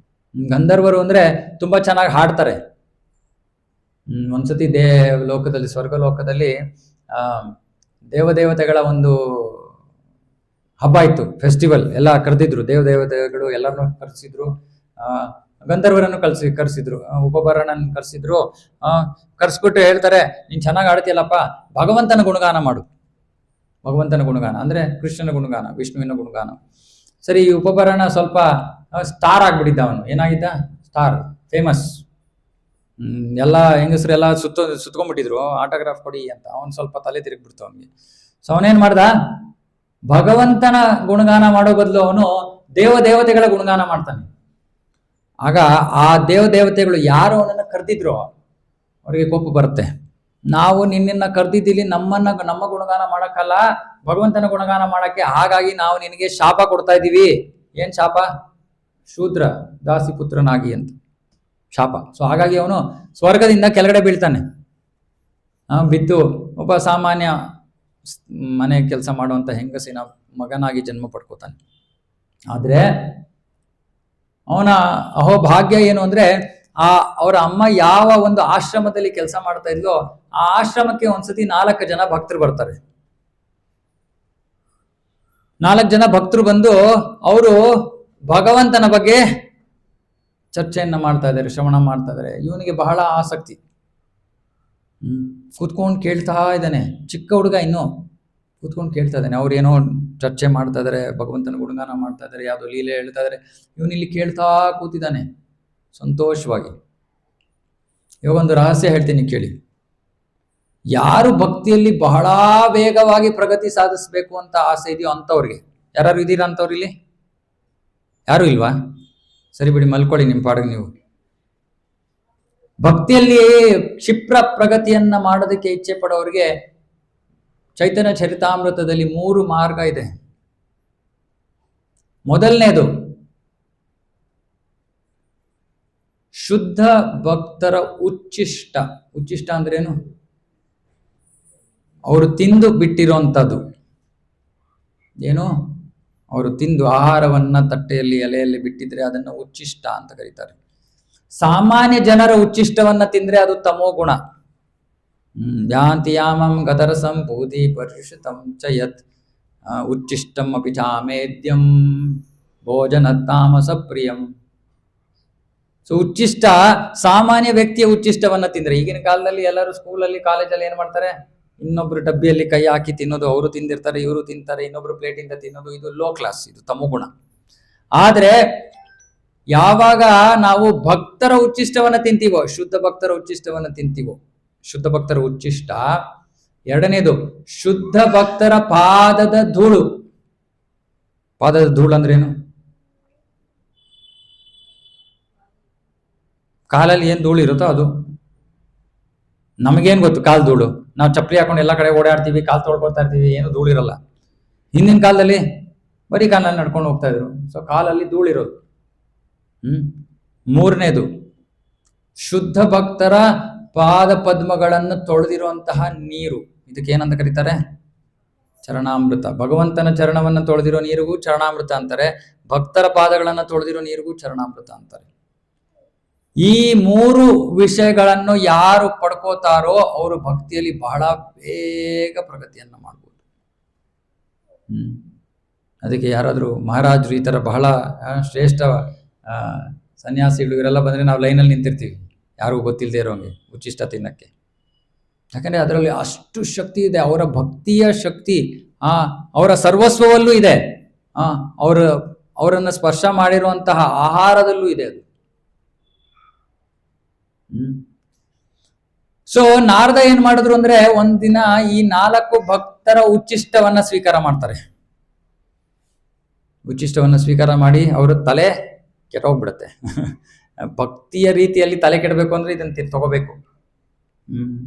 ಗಂಧರ್ವರು ಅಂದರೆ ತುಂಬ ಚೆನ್ನಾಗಿ ಹಾಡ್ತಾರೆ. ಒಂದ್ಸತಿ ಲೋಕದಲ್ಲಿ, ಸ್ವರ್ಗಲೋಕದಲ್ಲಿ ದೇವದೇವತೆಗಳ ಒಂದು ಹಬ್ಬ ಇತ್ತು, ಫೆಸ್ಟಿವಲ್. ಎಲ್ಲ ಕರೆದಿದ್ರು, ದೇವದೇವತೆಗಳು ಎಲ್ಲರನ್ನೂ ಕರೆಸಿದ್ರು. ಗಂಧರ್ವರನ್ನು ಕರೆಸಿದ್ರು, ಉಪಬರ್ಹಣನ ಕರೆಸಿದ್ರು. ಕರೆಸ್ಬಿಟ್ಟು ಹೇಳ್ತಾರೆ, ನೀನು ಚೆನ್ನಾಗಿ ಆಡ್ತೀಯಲ್ಲಪ್ಪ, ಭಗವಂತನ ಗುಣಗಾನ ಮಾಡು. ಭಗವಂತನ ಗುಣಗಾನ ಅಂದರೆ ಕೃಷ್ಣನ ಗುಣಗಾನ, ವಿಷ್ಣುವಿನ ಗುಣಗಾನ. ಸರಿ, ಈ ಉಪಬರ್ಹಣ ಸ್ವಲ್ಪ ಸ್ಟಾರ್ ಆಗ್ಬಿಟ್ಟಿದ್ದ. ಅವನು ಏನಾಗಿದ್ದ? Star, famous. ಎಲ್ಲ ಹೆಂಗಸರೆಲ್ಲ ಸುತ್ಕೊಂಡ್ಬಿಟ್ಟಿದ್ರು, ಆಟೋಗ್ರಾಫ್ ಕೊಡಿ ಅಂತ. ಅವನು ಸ್ವಲ್ಪ ತಲೆ ತಿರುಗ್ಬಿಡ್ತು ಅವನಿಗೆ. ಸೊ ಅವನೇನ್ ಮಾಡ್ದ? ಭಗವಂತನ ಗುಣಗಾನ ಮಾಡೋ ಬದಲು ಅವನು ದೇವತೆಗಳ ಗುಣಗಾನ ಮಾಡ್ತಾನೆ. ಆಗ ಆ ದೇವತೆಗಳು ಯಾರು ಅವನನ್ನು ಕರೆದಿದ್ರು ಅವರಿಗೆ ಕೋಪ ಬರುತ್ತೆ. ನಾವು ನಿನ್ನನ್ನು ಕರೆದಿದ್ದೀವಿ, ನಮ್ಮ ಗುಣಗಾನ ಮಾಡಕ್ಕಲ್ಲ, ಭಗವಂತನ ಗುಣಗಾನ ಮಾಡಕ್ಕೆ. ಹಾಗಾಗಿ ನಾವು ನಿನಗೆ ಶಾಪ ಕೊಡ್ತಾ ಇದ್ದೀವಿ. ಏನ್ ಶಾಪ? ಶೂದ್ರ, ದಾಸಿ ಪುತ್ರನಾಗಿ ಅಂತ ಶಾಪ. ಸೊ ಹಾಗಾಗಿ ಅವನು ಸ್ವರ್ಗದಿಂದ ಕೆಳಗಡೆ ಬೀಳ್ತಾನೆ. ಬಿದ್ದು ಒಬ್ಬ ಸಾಮಾನ್ಯ ಮನೆ ಕೆಲಸ ಮಾಡುವಂತ ಹೆಂಗಸಿನ ಮಗನಾಗಿ ಜನ್ಮ ಪಡ್ಕೋತಾನೆ. ಆದ್ರೆ ಅವನ ಅಹೋಭಾಗ್ಯ ಏನು ಅಂದ್ರೆ, ಅವರ ಅಮ್ಮ ಯಾವ ಒಂದು ಆಶ್ರಮದಲ್ಲಿ ಕೆಲಸ ಮಾಡ್ತಾ ಇದ್ಲೋ ಆ ಆಶ್ರಮಕ್ಕೆ ಒಂದ್ಸತಿ 4 ಜನ ಭಕ್ತರು ಬರ್ತಾರೆ. 4 ಜನ ಭಕ್ತರು ಬಂದು ಅವರು ಭಗವಂತನ ಬಗ್ಗೆ ಚರ್ಚೆಯನ್ನ ಮಾಡ್ತಾ ಇದ್ದಾರೆ, ಶ್ರವಣ ಮಾಡ್ತಾ ಇದ್ದಾರೆ. ಇವನಿಗೆ ಬಹಳ ಆಸಕ್ತಿ. ಕೂತ್ಕೊಂಡು ಕೇಳ್ತಾ ಇದ್ದಾನೆ. ಚಿಕ್ಕ ಹುಡುಗ ಇನ್ನು ಕೂತ್ಕೊಂಡು ಕೇಳ್ತಾ ಇದ್ದಾನೆ. ಅವ್ರೇನೋ ಚರ್ಚೆ ಮಾಡ್ತಾ ಇದಾರೆ, ಭಗವಂತನ ಗುಣಗಾನ ಮಾಡ್ತಾ ಇದಾರೆ, ಯಾವುದೋ ಲೀಲೆ ಹೇಳ್ತಾ ಇದಾರೆ. ಇವನಿಲ್ಲಿ ಕೇಳ್ತಾ ಕೂತಿದ್ದಾನೆ ಸಂತೋಷವಾಗಿ. ಇವಾಗ ಒಂದು ರಹಸ್ಯ ಹೇಳ್ತೀನಿ ಕೇಳಿ. ಯಾರು ಭಕ್ತಿಯಲ್ಲಿ ಬಹಳ ವೇಗವಾಗಿ ಪ್ರಗತಿ ಸಾಧಿಸಬೇಕು ಅಂತ ಆಸೆ ಇದೆಯೋ ಅಂಥವ್ರಿಗೆ, ಯಾರು ಇದ್ದೀರಾ ಅಂಥವ್ರು ಇಲ್ಲಿ? ಯಾರು ಇಲ್ವಾ? ಸರಿ ಬಿಡಿ, ಮಲ್ಕೊಳ್ಳಿ ನಿಮ್ಮ ಪಾಡಿಗೆ ನೀವು. ಭಕ್ತಿಯಲ್ಲಿ ಕ್ಷಿಪ್ರ ಪ್ರಗತಿಯನ್ನ ಮಾಡೋದಕ್ಕೆ ಇಚ್ಛೆ ಪಡೋರಿಗೆ ಚೈತನ್ಯ ಚರಿತಾಮೃತದಲ್ಲಿ 3 ಮಾರ್ಗ ಇದೆ. ಮೊದಲನೇದು, ಶುದ್ಧ ಭಕ್ತರ ಉಚ್ಚಿಷ್ಟ. ಉಚ್ಚಿಷ್ಟ ಅಂದ್ರೇನು? ಅವರು ತಿಂದು ಬಿಟ್ಟಿರೋಂಥದ್ದು. ಏನು? ಅವರು ತಿಂದು ಆಹಾರವನ್ನ ತಟ್ಟೆಯಲ್ಲಿ, ಎಲೆಯಲ್ಲಿ ಬಿಟ್ಟಿದ್ರೆ ಅದನ್ನು ಉಚ್ಚಿಷ್ಟ ಅಂತ ಕರೀತಾರೆ. ಸಾಮಾನ್ಯ ಜನರ ಉಚ್ಚಿಷ್ಟವನ್ನ ತಿಂದ್ರೆ ಅದು ತಮೋ ಗುಣ. ಯಾಂತಿಯಾಮಂ ಗದರ ಸಂಪೂತಿ ಪರಿಷಿತಂ ಚ ಯತ್ ಉಚ್ಚಿಷ್ಟಂ ಅಪಿ ಚಾಮೇದ್ಯಂ ಭೋಜನ ತಾಮಸ ಪ್ರಿಯಂ. ಸೊ ಉಚ್ಚಿಷ್ಟ, ಸಾಮಾನ್ಯ ವ್ಯಕ್ತಿಯ ಉಚ್ಚಿಷ್ಟವನ್ನ ತಿಂದ್ರೆ. ಈಗಿನ ಕಾಲದಲ್ಲಿ ಎಲ್ಲರೂ ಸ್ಕೂಲಲ್ಲಿ, ಕಾಲೇಜಲ್ಲಿ ಏನ್ ಮಾಡ್ತಾರೆ? ಇನ್ನೊಬ್ರು ಡಬ್ಬಿಯಲ್ಲಿ ಕೈ ಹಾಕಿ ತಿನ್ನೋದು, ಅವರು ತಿಂದಿರ್ತಾರೆ, ಇವರು ತಿಂತಾರೆ, ಇನ್ನೊಬ್ರು ಪ್ಲೇಟಿಂದ ತಿನ್ನೋದು. ಇದು ಲೋ ಕ್ಲಾಸ್, ಇದು ತಮೋಗುಣ. ಆದ್ರೆ ಯಾವಾಗ ನಾವು ಭಕ್ತರ ಉಚ್ಚಿಷ್ಟವನ್ನ ತಿಂತೀವೋ, ಶುದ್ಧ ಭಕ್ತರ ಉಚ್ಚಿಷ್ಟವನ್ನ ತಿಂತೀವೋ, ಶುದ್ಧ ಭಕ್ತರ ಉಚ್ಚಿಷ್ಟ. ಎರಡನೇದು, ಶುದ್ಧ ಭಕ್ತರ ಪಾದದ ಧೂಳು. ಪಾದದ ಧೂಳು ಅಂದ್ರೇನು? ಕಾಲಲ್ಲಿ ಏನ್ ಧೂಳು ಇರುತ್ತೋ ಅದು. ನಮಗೇನ್ ಗೊತ್ತು ಕಾಲ್ ಧೂಳು? ನಾವು ಚಪ್ಪಲಿ ಹಾಕೊಂಡು ಎಲ್ಲ ಕಡೆ ಓಡಾಡ್ತೀವಿ, ಕಾಲು ತೊಳ್ಕೊಳ್ತಾ ಇರ್ತೀವಿ, ಏನು ಧೂಳಿರಲ್ಲ. ಹಿಂದಿನ ಕಾಲದಲ್ಲಿ ಬರೀ ಕಾಲಲ್ಲಿ ನಡ್ಕೊಂಡು ಹೋಗ್ತಾ ಇದ್ರು. ಸೊ ಕಾಲಲ್ಲಿ ಧೂಳಿರೋದು. ಮೂರನೇದು, ಶುದ್ಧ ಭಕ್ತರ ಪಾದ ಪದ್ಮಗಳನ್ನು ತೊಳೆದಿರುವಂತಹ ನೀರು. ಇದಕ್ಕೆ ಏನಂತ ಕರೀತಾರೆ? ಚರಣಾಮೃತ. ಭಗವಂತನ ಚರಣವನ್ನು ತೊಳೆದಿರೋ ನೀರಿಗೂ ಚರಣಾಮೃತ ಅಂತಾರೆ. ಭಕ್ತರ ಪಾದಗಳನ್ನು ತೊಳೆದಿರೋ ನೀರಿಗೂ ಚರಣಾಮೃತ ಅಂತಾರೆ. ಈ 3 ವಿಷಯಗಳನ್ನು ಯಾರು ಪಡ್ಕೋತಾರೋ ಅವರು ಭಕ್ತಿಯಲ್ಲಿ ಬಹಳ ಬೇಗ ಪ್ರಗತಿಯನ್ನ ಮಾಡ್ಬೋದು. ಅದಕ್ಕೆ ಯಾರಾದ್ರೂ ಮಹಾರಾಜರು ಈ ತರ ಬಹಳ ಶ್ರೇಷ್ಠ ಸನ್ಯಾಸಿಗಳು ಇವರೆಲ್ಲ ಬಂದ್ರೆ ನಾವು ಲೈನಲ್ಲಿ ನಿಂತಿರ್ತೀವಿ, ಯಾರಿಗೂ ಗೊತ್ತಿಲ್ಲದೆ ಇರೋಂಗೆ ಉಚ್ಚಿಷ್ಟ ತಿನ್ನಕ್ಕೆ. ಯಾಕಂದ್ರೆ ಅದರಲ್ಲಿ ಅಷ್ಟು ಶಕ್ತಿ ಇದೆ. ಅವರ ಭಕ್ತಿಯ ಶಕ್ತಿ ಅವರ ಸರ್ವಸ್ವವಲ್ಲೂ ಇದೆ. ಅವರನ್ನು ಸ್ಪರ್ಶ ಮಾಡಿರುವಂತಹ ಆಹಾರದಲ್ಲೂ ಇದೆ ಅದು. ಸೊ ನಾರದ ಏನ್ ಮಾಡಿದ್ರು ಅಂದ್ರೆ, ಒಂದಿನ ಈ 4 ಭಕ್ತರ ಉಚ್ಚಿಷ್ಟವನ್ನ ಸ್ವೀಕಾರ ಮಾಡ್ತಾರೆ. ಉಚ್ಚಿಷ್ಟವನ್ನ ಸ್ವೀಕಾರ ಮಾಡಿ ಅವರ ತಲೆ ಕೆಟ್ಟೋಗ್ಬಿಡುತ್ತೆ. ಭಕ್ತಿಯ ರೀತಿಯಲ್ಲಿ ತಲೆ ಕೆಡಬೇಕು ಅಂದ್ರೆ ಇದನ್ನ ತಗೋಬೇಕು,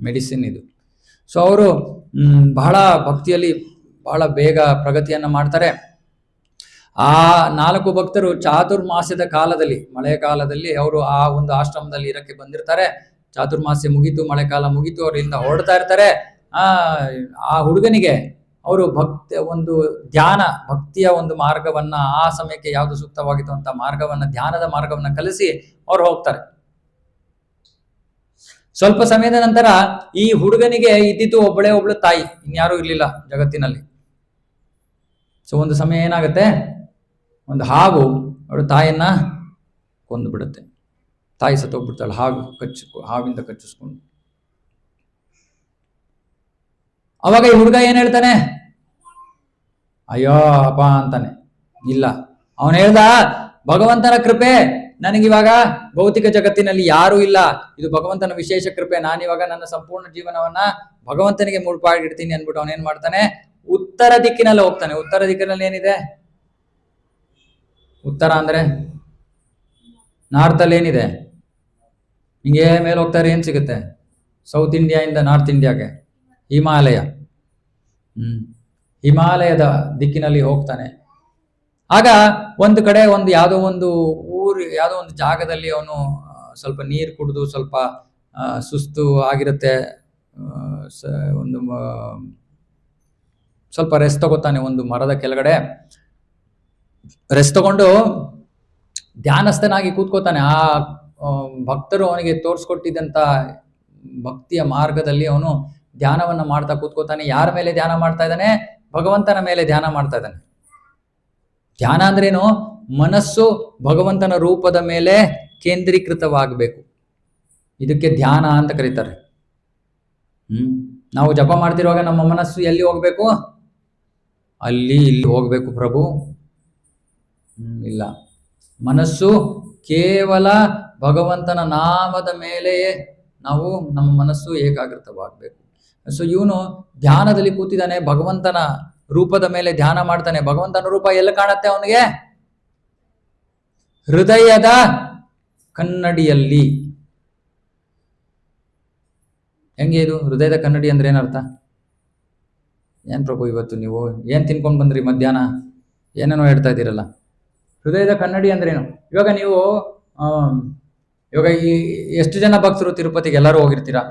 ಮೆಡಿಸಿನ್ ಇದು. ಸೊ ಅವರು ಬಹಳ ಭಕ್ತಿಯಲ್ಲಿ ಬಹಳ ಬೇಗ ಪ್ರಗತಿಯನ್ನ ಮಾಡ್ತಾರೆ. ಆ 4 ಭಕ್ತರು ಚಾತುರ್ಮಾಸ್ಯದ ಕಾಲದಲ್ಲಿ, ಮಳೆಯ ಕಾಲದಲ್ಲಿ ಅವರು ಆ ಒಂದು ಆಶ್ರಮದಲ್ಲಿ ಇರಕ್ಕೆ ಬಂದಿರ್ತಾರೆ. ಚಾತುರ್ಮಾಸ್ಯ ಮುಗೀತು, ಮಳೆಕಾಲ ಮುಗೀತು, ಅವರಿಂದ ಹೊರಡ್ತಾ ಇರ್ತಾರೆ. ಆ ಹುಡುಗನಿಗೆ ಅವರು ಒಂದು ಭಕ್ತಿಯ ಒಂದು ಮಾರ್ಗವನ್ನ, ಆ ಸಮಯಕ್ಕೆ ಯಾವುದು ಸೂಕ್ತವಾಗಿತ್ತು ಅಂತ ಮಾರ್ಗವನ್ನ, ಧ್ಯಾನದ ಮಾರ್ಗವನ್ನ ಕಲಿಸಿ ಅವ್ರು ಹೋಗ್ತಾರೆ. ಸ್ವಲ್ಪ ಸಮಯದ ನಂತರ ಈ ಹುಡುಗನಿಗೆ ಇದ್ದಿದ್ದು ಒಬ್ಬಳು ತಾಯಿ, ಇನ್ಯಾರೂ ಇರ್ಲಿಲ್ಲ ಜಗತ್ತಿನಲ್ಲಿ. ಸೊ ಒಂದು ಸಮಯ ಏನಾಗುತ್ತೆ, ಒಂದು ಹಾವು ಅವಳು ತಾಯಿಯನ್ನ ಕೊಂದು ಬಿಡುತ್ತೆ. ತಾಯಿ ಸತ್ತೋಗ್ಬಿಡ್ತಾಳೆ, ಹಾವಿಂದ ಕಚ್ಚಿಸ್ಕೊಂಡು. ಅವಾಗ ಈ ಹುಡುಗ ಏನ್ ಹೇಳ್ತಾನೆ? ಅಯ್ಯೋ ಅಪ್ಪ ಅಂತಾನೆ. ಇಲ್ಲ, ಅವನು ಹೇಳ್ದ, ಭಗವಂತನ ಕೃಪೆ ನನಗಿವಾಗ ಭೌತಿಕ ಜಗತ್ತಿನಲ್ಲಿ ಯಾರೂ ಇಲ್ಲ, ಇದು ಭಗವಂತನ ವಿಶೇಷ ಕೃಪೆ, ನಾನಿವಾಗ ನನ್ನ ಸಂಪೂರ್ಣ ಜೀವನವನ್ನ ಭಗವಂತನಿಗೆ ಮುಡುಪಾಗಿಡ್ತೀನಿ ಅನ್ಬಿಟ್ಟು ಅವನೇನ್ ಮಾಡ್ತಾನೆ, ಉತ್ತರ ದಿಕ್ಕಿನಲ್ಲಿ ಹೋಗ್ತಾನೆ. ಉತ್ತರ ದಿಕ್ಕಿನಲ್ಲಿ ಏನಿದೆ? ಉತ್ತರ ಅಂದ್ರೆ ನಾರ್ತ್ ಅಲ್ಲಿ ಏನಿದೆ? ಹಿಂಗೆ ಮೇಲೆ ಹೋಗ್ತಾರೆ, ಏನ್ ಸಿಗುತ್ತೆ? ಸೌತ್ ಇಂಡಿಯಾದಿಂದ ನಾರ್ತ್ ಇಂಡಿಯಾಗೆ ಹಿಮಾಲಯ. ಹಿಮಾಲಯದ ದಿಕ್ಕಿನಲ್ಲಿ ಹೋಗ್ತಾನೆ. ಆಗ ಒಂದು ಕಡೆ ಯಾವುದೋ ಒಂದು ಜಾಗದಲ್ಲಿ ಅವನು ಸ್ವಲ್ಪ ನೀರು ಕುಡಿದು ಸ್ವಲ್ಪ ಸುಸ್ತು ಆಗಿರುತ್ತೆ, ಸ್ವಲ್ಪ ರೆಸ್ಟ್ ತಗೋತಾನೆ. ಒಂದು ಮರದ ಕೆಳಗಡೆ ರೆಸ್ಟ್ ತಗೊಂಡು ಧ್ಯಾನಸ್ಥನಾಗಿ ಕೂತ್ಕೋತಾನೆ. ಆ ಭಕ್ತರು ಅವನಿಗೆ ತೋರಿಸ್ಕೊಟ್ಟಿದ್ದಂತ ಭಕ್ತಿಯ ಮಾರ್ಗದಲ್ಲಿ ಅವನು ಧ್ಯಾನವನ್ನ ಮಾಡ್ತಾ ಕೂತ್ಕೋತಾನೆ. ಯಾರ ಮೇಲೆ ಧ್ಯಾನ ಮಾಡ್ತಾ ಇದ್ದಾನೆ? ಭಗವಂತನ ಮೇಲೆ ಧ್ಯಾನ ಮಾಡ್ತಾ ಇದ್ದಾನೆ. ಧ್ಯಾನ ಅಂದ್ರೇನು? ಮನಸ್ಸು ಭಗವಂತನ ರೂಪದ ಮೇಲೆ ಕೇಂದ್ರೀಕೃತವಾಗಬೇಕು. ಇದಕ್ಕೆ ಧ್ಯಾನ ಅಂತ ಕರೀತಾರೆ. ನಾವು ಜಪ ಮಾಡ್ತಿರುವಾಗ ನಮ್ಮ ಮನಸ್ಸು ಎಲ್ಲಿ ಹೋಗ್ಬೇಕು? ಅಲ್ಲಿ ಇಲ್ಲಿ ಹೋಗ್ಬೇಕು ಪ್ರಭು? ಇಲ್ಲ, ಮನಸ್ಸು ಕೇವಲ ಭಗವಂತನ ನಾಮದ ಮೇಲೆಯೇ ನಮ್ಮ ಮನಸ್ಸು ಏಕಾಗ್ರತವಾಗಬೇಕು. ಸೊ ಇವನು ಧ್ಯಾನದಲ್ಲಿ ಕೂತಿದ್ದಾನೆ, ಭಗವಂತನ ರೂಪದ ಮೇಲೆ ಧ್ಯಾನ ಮಾಡ್ತಾನೆ. ಭಗವಂತನ ರೂಪ ಎಲ್ಲ ಕಾಣುತ್ತೆ ಅವನಿಗೆ? ಹೃದಯದ ಕನ್ನಡಿಯಲ್ಲಿ. ಹೆಂಗೆ ಇದು ಹೃದಯದ ಕನ್ನಡಿ ಅಂದ್ರೆ ಏನರ್ಥ? ಏನ್ ಪ್ರಭು ಇವತ್ತು ನೀವು ಏನ್ ತಿನ್ಕೊಂಡ್ ಬಂದ್ರಿ ಮಧ್ಯಾಹ್ನ? ಏನೇನೋ ಹೇಳ್ತಾ ಇದ್ದೀರಲ್ಲ. ಹೃದಯದ ಕನ್ನಡಿ ಅಂದ್ರೇನು? ಇವಾಗ ನೀವು ಇವಾಗ ಎಷ್ಟು ಜನ ಭಕ್ತರು ತಿರುಪತಿಗೆ ಎಲ್ಲರೂ ಹೋಗಿರ್ತೀರಾ?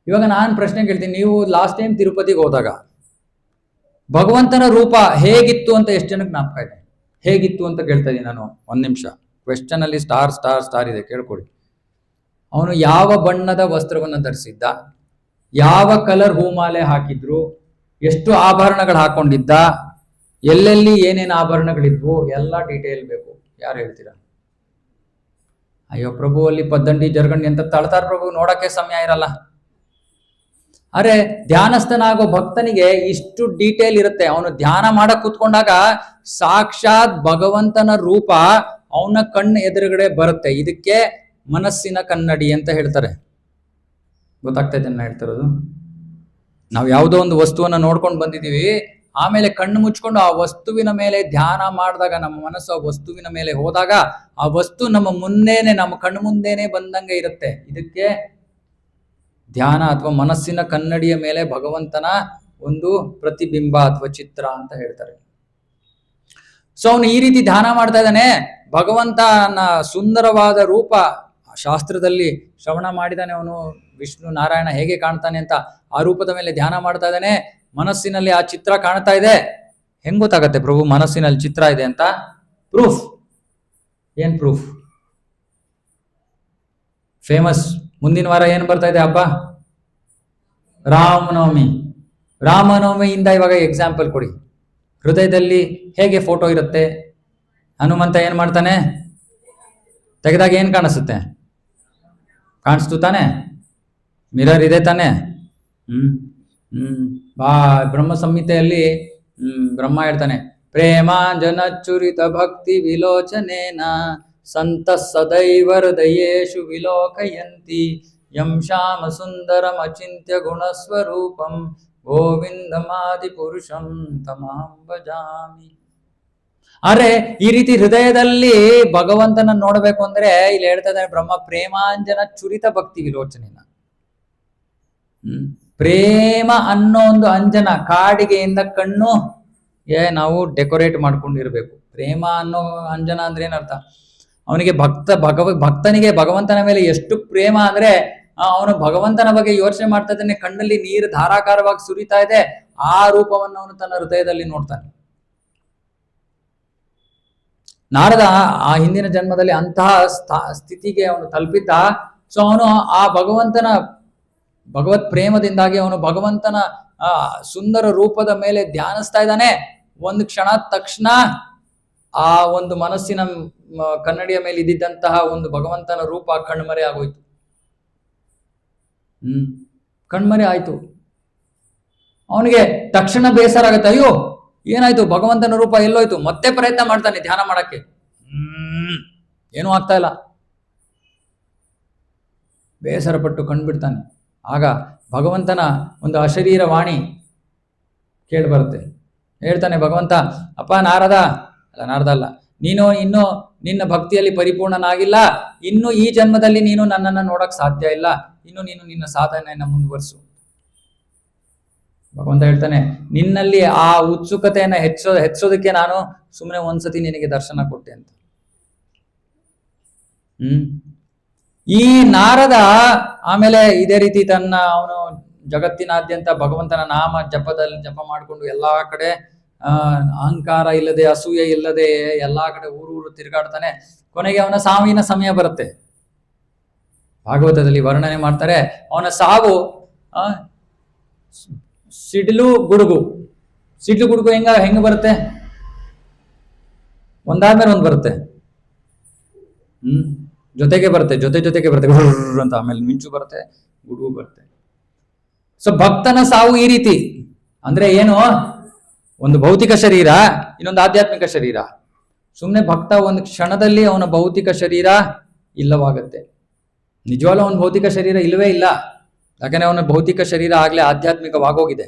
ಇವಾಗ ನಾನು ಪ್ರಶ್ನೆ ಕೇಳ್ತೀನಿ, ನೀವು ಲಾಸ್ಟ್ ಟೈಮ್ ತಿರುಪತಿಗೆ ಹೋದಾಗ ಭಗವಂತನ ರೂಪ ಹೇಗಿತ್ತು ಅಂತ ಎಷ್ಟು ಜನಕ್ಕೆ ಜ್ಞಾಪಕ ಇದೆ? ಹೇಗಿತ್ತು ಅಂತ ಕೇಳ್ತಾ ಇದ್ದೀನಿ ನಾನು. 1 ನಿಮಿಷ. ಕ್ವೆಶ್ಚನ್ ಅಲ್ಲಿ ಸ್ಟಾರ್ ಇದೆ, ಕೇಳ್ಕೊಡಿ. ಅವನು ಯಾವ ಬಣ್ಣದ ವಸ್ತ್ರವನ್ನು ಧರಿಸಿದ್ದ, ಯಾವ ಕಲರ್ ಹೂಮಾಲೆ ಹಾಕಿದ್ರು, ಎಷ್ಟು ಆಭರಣಗಳು ಹಾಕೊಂಡಿದ್ದ, ಎಲ್ಲೆಲ್ಲಿ ಏನೇನು ಆಭರಣಗಳಿದ್ವು, ಎಲ್ಲ ಡೀಟೇಲ್ ಬೇಕು. ಯಾರು ಹೇಳ್ತೀರಾ? ಅಯ್ಯೋ ಪ್ರಭು, ಅಲ್ಲಿ ಪದ್ದಂಡಿ ಜರ್ಗಂಡಿ ಅಂತ ತಳ್ತಾರ ಪ್ರಭು, ನೋಡಕ್ಕೆ ಸಮಯ ಇರಲ್ಲ. ಅರೆ, ಧ್ಯಾನಸ್ಥನಾಗೋ ಭಕ್ತನಿಗೆ ಇಷ್ಟು ಡೀಟೇಲ್ ಇರುತ್ತೆ. ಅವನು ಧ್ಯಾನ ಮಾಡಕ್ ಕೂತ್ಕೊಂಡಾಗ ಸಾಕ್ಷಾತ್ ಭಗವಂತನ ರೂಪ ಅವನ ಕಣ್ಣು ಎದುರುಗಡೆ ಬರುತ್ತೆ. ಇದಕ್ಕೆ ಮನಸ್ಸಿನ ಕನ್ನಡಿ ಅಂತ ಹೇಳ್ತಾರೆ. ಗೊತ್ತಾಗ್ತೈತೆ ನಾನು ಹೇಳ್ತಿರೋದು? ನಾವು ಯಾವುದೋ ಒಂದು ವಸ್ತುವನ್ನ ನೋಡ್ಕೊಂಡು ಬಂದಿದೀವಿ, ಆಮೇಲೆ ಕಣ್ಣು ಮುಚ್ಕೊಂಡು ಆ ವಸ್ತುವಿನ ಮೇಲೆ ಧ್ಯಾನ ಮಾಡಿದಾಗ, ನಮ್ಮ ಮನಸ್ಸು ಆ ವಸ್ತುವಿನ ಮೇಲೆ ಹೋದಾಗ ಆ ವಸ್ತು ನಮ್ಮ ಕಣ್ಣು ಮುಂದೆನೆ ಬಂದಂಗೆ ಇರುತ್ತೆ. ಇದಕ್ಕೆ ಧ್ಯಾನ ಅಥವಾ ಮನಸ್ಸಿನ ಕನ್ನಡಿಯ ಮೇಲೆ ಭಗವಂತನ ಒಂದು ಪ್ರತಿಬಿಂಬ ಅಥವಾ ಚಿತ್ರ ಅಂತ ಹೇಳ್ತಾರೆ. ಸೊ ಅವನು ಈ ರೀತಿ ಧ್ಯಾನ ಮಾಡ್ತಾ ಇದ್ದಾನೆ. ಭಗವಂತನ ಸುಂದರವಾದ ರೂಪ ಶಾಸ್ತ್ರದಲ್ಲಿ ಶ್ರವಣ ಮಾಡಿದಾನೆ. ಅವನು ವಿಷ್ಣು ನಾರಾಯಣ ಹೇಗೆ ಕಾಣ್ತಾನೆ ಅಂತ ಆ ರೂಪದ ಮೇಲೆ ಧ್ಯಾನ ಮಾಡ್ತಾ ಇದ್ದಾನೆ. ಮನಸ್ಸಿನಲ್ಲಿ ಆ ಚಿತ್ರ ಕಾಣ್ತಾ ಇದೆ. ಹೆಂಗ್ ಗೊತ್ತಾಗತ್ತೆ ಪ್ರಭು ಮನಸ್ಸಿನಲ್ಲಿ ಚಿತ್ರ ಇದೆ ಅಂತ? ಪ್ರೂಫ್. ಏನ್ ಪ್ರೂಫ್? ಫೇಮಸ್. ಮುಂದಿನ ವಾರ ಏನ್ ಬರ್ತಾ ಇದೆ ಹಬ್ಬ? ರಾಮನವಮಿ. ರಾಮನವಮಿಯಿಂದ ಇವಾಗ ಎಕ್ಸಾಂಪಲ್ ಕೊಡಿ. ಹೃದಯದಲ್ಲಿ ಹೇಗೆ ಫೋಟೋ ಇರುತ್ತೆ? ಹನುಮಂತ ಏನ್ ಮಾಡ್ತಾನೆ? ತೆಗೆದಾಗ ಏನ್ ಕಾಣಿಸುತ್ತೆ? ಕಾಣಿಸ್ತು ತಾನೆ? ಮಿರರ್ ಇದೆ ತಾನೆ? ಬ್ರಹ್ಮ ಸಂಹಿತೆಯಲ್ಲಿ ಬ್ರಹ್ಮ ಹೇಳ್ತಾನೆ, ಪ್ರೇಮಾಂಜನ ಚುರಿತ ಭಕ್ತಿ ವಿಲೋಚನೇನ ಸಂತ ಸದೈವ ಹೃದಯೇಷು ವಿಲೋಕಯಂತಿ ಯಂ ಶ್ಯಾಮ ಸುಂದರಂ ಅಚಿಂತ್ಯ ಗುಣಸ್ವರೂಪಂ ಗೋವಿಂದಮಾದಿ ಪುರುಷಂ ತಮಹಂ ಭಜಾಮಿ. ಅರೆ, ಈ ರೀತಿ ಹೃದಯದಲ್ಲಿ ಭಗವಂತನ ನೋಡಬೇಕು ಅಂದ್ರೆ ಇಲ್ಲಿ ಹೇಳ್ತಾ ಇದ್ದಾನೆ ಬ್ರಹ್ಮ, ಪ್ರೇಮಾಂಜನ ಚುರಿತ ಭಕ್ತಿ ವಿಲೋಚನೆನ. ಪ್ರೇಮ ಅನ್ನೋ ಒಂದು ಅಂಜನ, ಕಾಡಿಗೆಯಿಂದ ಕಣ್ಣು ನಾವು ಡೆಕೋರೇಟ್ ಮಾಡ್ಕೊಂಡಿರ್ಬೇಕು. ಪ್ರೇಮ ಅನ್ನೋ ಅಂಜನ ಅಂದ್ರೆ ಏನರ್ಥ? ಅವನಿಗೆ ಭಕ್ತನಿಗೆ ಭಗವಂತನ ಮೇಲೆ ಎಷ್ಟು ಪ್ರೇಮ ಅಂದ್ರೆ ಅವನು ಭಗವಂತನ ಬಗ್ಗೆ ಯೋಚನೆ ಮಾಡ್ತಾ ಇದ್ದಾನೆ, ಕಣ್ಣಲ್ಲಿ ನೀರು ಧಾರಾಕಾರವಾಗಿ ಸುರಿತಾ ಇದೆ, ಆ ರೂಪವನ್ನು ಅವನು ತನ್ನ ಹೃದಯದಲ್ಲಿ ನೋಡ್ತಾನೆ. ನಾರದ ಆ ಹಿಂದಿನ ಜನ್ಮದಲ್ಲಿ ಅಂತಹ ಸ್ಥಿತಿಗೆ ಅವನು ತಲುಪಿದ್ದ. ಸೊ ಅವನು ಆ ಭಗವತ್ ಪ್ರೇಮದಿಂದಾಗಿ ಅವನು ಭಗವಂತನ ಸುಂದರ ರೂಪದ ಮೇಲೆ ಧ್ಯಾನಿಸ್ತಾ ಇದ್ದಾನೆ. ಒಂದು ಕ್ಷಣ ತಕ್ಷಣ ಆ ಒಂದು ಮನಸ್ಸಿನ ಕನ್ನಡಿಯ ಮೇಲೆ ಇದ್ದಿದ್ದಂತಹ ಒಂದು ಭಗವಂತನ ರೂಪ ಕಣ್ಮರೆ ಆಗೋಯ್ತು. ಕಣ್ಮರೆ ಆಯ್ತು. ಅವನಿಗೆ ತಕ್ಷಣ ಬೇಸರ ಆಗತ್ತೆ, ಅಯ್ಯೋ ಏನಾಯ್ತು, ಭಗವಂತನ ರೂಪ ಎಲ್ಲೋಯ್ತು. ಮತ್ತೆ ಪ್ರಯತ್ನ ಮಾಡ್ತಾನೆ ಧ್ಯಾನ ಮಾಡಕ್ಕೆ, ಏನೂ ಆಗ್ತಾ ಇಲ್ಲ. ಬೇಸರ ಪಟ್ಟು ಕಂಡುಬಿಡ್ತಾನೆ. ಆಗ ಭಗವಂತನ ಒಂದು ಅಶರೀರ ವಾಣಿ ಕೇಳಿ ಬರುತ್ತೆ. ಹೇಳ್ತಾನೆ ಭಗವಂತ, ಅಪ್ಪ ನಾರದ ಅಲ್ಲ, ನೀನು ಇನ್ನು ನಿನ್ನ ಭಕ್ತಿಯಲ್ಲಿ ಪರಿಪೂರ್ಣನಾಗಿಲ್ಲ, ಇನ್ನು ಈ ಜನ್ಮದಲ್ಲಿ ನೀನು ನನ್ನನ್ನು ನೋಡಕ್ ಸಾಧ್ಯ ಇಲ್ಲ, ಇನ್ನು ನೀನು ನಿನ್ನ ಸಾಧನೆಯನ್ನ ಮುಂದುವರಿಸು. ಭಗವಂತ ಹೇಳ್ತಾನೆ, ನಿನ್ನಲ್ಲಿ ಆ ಉತ್ಸುಕತೆಯನ್ನ ಹೆಚ್ಚೋದಕ್ಕೆ ನಾನು ಸುಮ್ಮನೆ ಒಂದ್ಸತಿ ನಿನಗೆ ದರ್ಶನ ಕೊಟ್ಟೆ ಅಂತ. ಈ ನಾರದ ಆಮೇಲೆ ಇದೇ ರೀತಿ ಅವನು ಜಗತ್ತಿನಾದ್ಯಂತ ಭಗವಂತನ ನಾಮ ಜಪ ಮಾಡಿಕೊಂಡು ಎಲ್ಲಾ ಕಡೆ ಅಹಂಕಾರ ಇಲ್ಲದೆ, ಅಸೂಯೆ ಇಲ್ಲದೆ ಎಲ್ಲಾ ಕಡೆ ಊರು ತಿರುಗಾಡ್ತಾನೆ. ಕೊನೆಗೆ ಅವನ ಸಾವಿನ ಸಮಯ ಬರುತ್ತೆ. ಭಾಗವತದಲ್ಲಿ ವರ್ಣನೆ ಮಾಡ್ತಾರೆ, ಅವನ ಸಾವು ಸಿಡ್ಲು ಗುಡುಗು ಹೆಂಗ ಬರುತ್ತೆ? ಒಂದಾದ್ಮೇಲೆ ಒಂದು ಬರುತ್ತೆ. ಜೊತೆಗೆ ಬರುತ್ತೆ ಅಂತ, ಆಮೇಲೆ ಮಿಂಚು ಬರುತ್ತೆ, ಗುಡುಗು ಬರುತ್ತೆ. ಸೊ ಭಕ್ತನ ಸಾವು ಈ ರೀತಿ ಅಂದ್ರೆ ಏನು? ಒಂದು ಭೌತಿಕ ಶರೀರ, ಇನ್ನೊಂದು ಆಧ್ಯಾತ್ಮಿಕ ಶರೀರ. ಸುಮ್ಮನೆ ಭಕ್ತ ಒಂದು ಕ್ಷಣದಲ್ಲಿ ಅವನ ಭೌತಿಕ ಶರೀರ ಇಲ್ಲವಾಗತ್ತೆ. ನಿಜವಾಗ್ಲೂ ಅವನ ಭೌತಿಕ ಶರೀರ ಇಲ್ಲವೇ ಇಲ್ಲ, ಯಾಕಂದ್ರೆ ಅವನ ಭೌತಿಕ ಶರೀರ ಆಗ್ಲೇ ಆಧ್ಯಾತ್ಮಿಕವಾಗೋಗಿದೆ.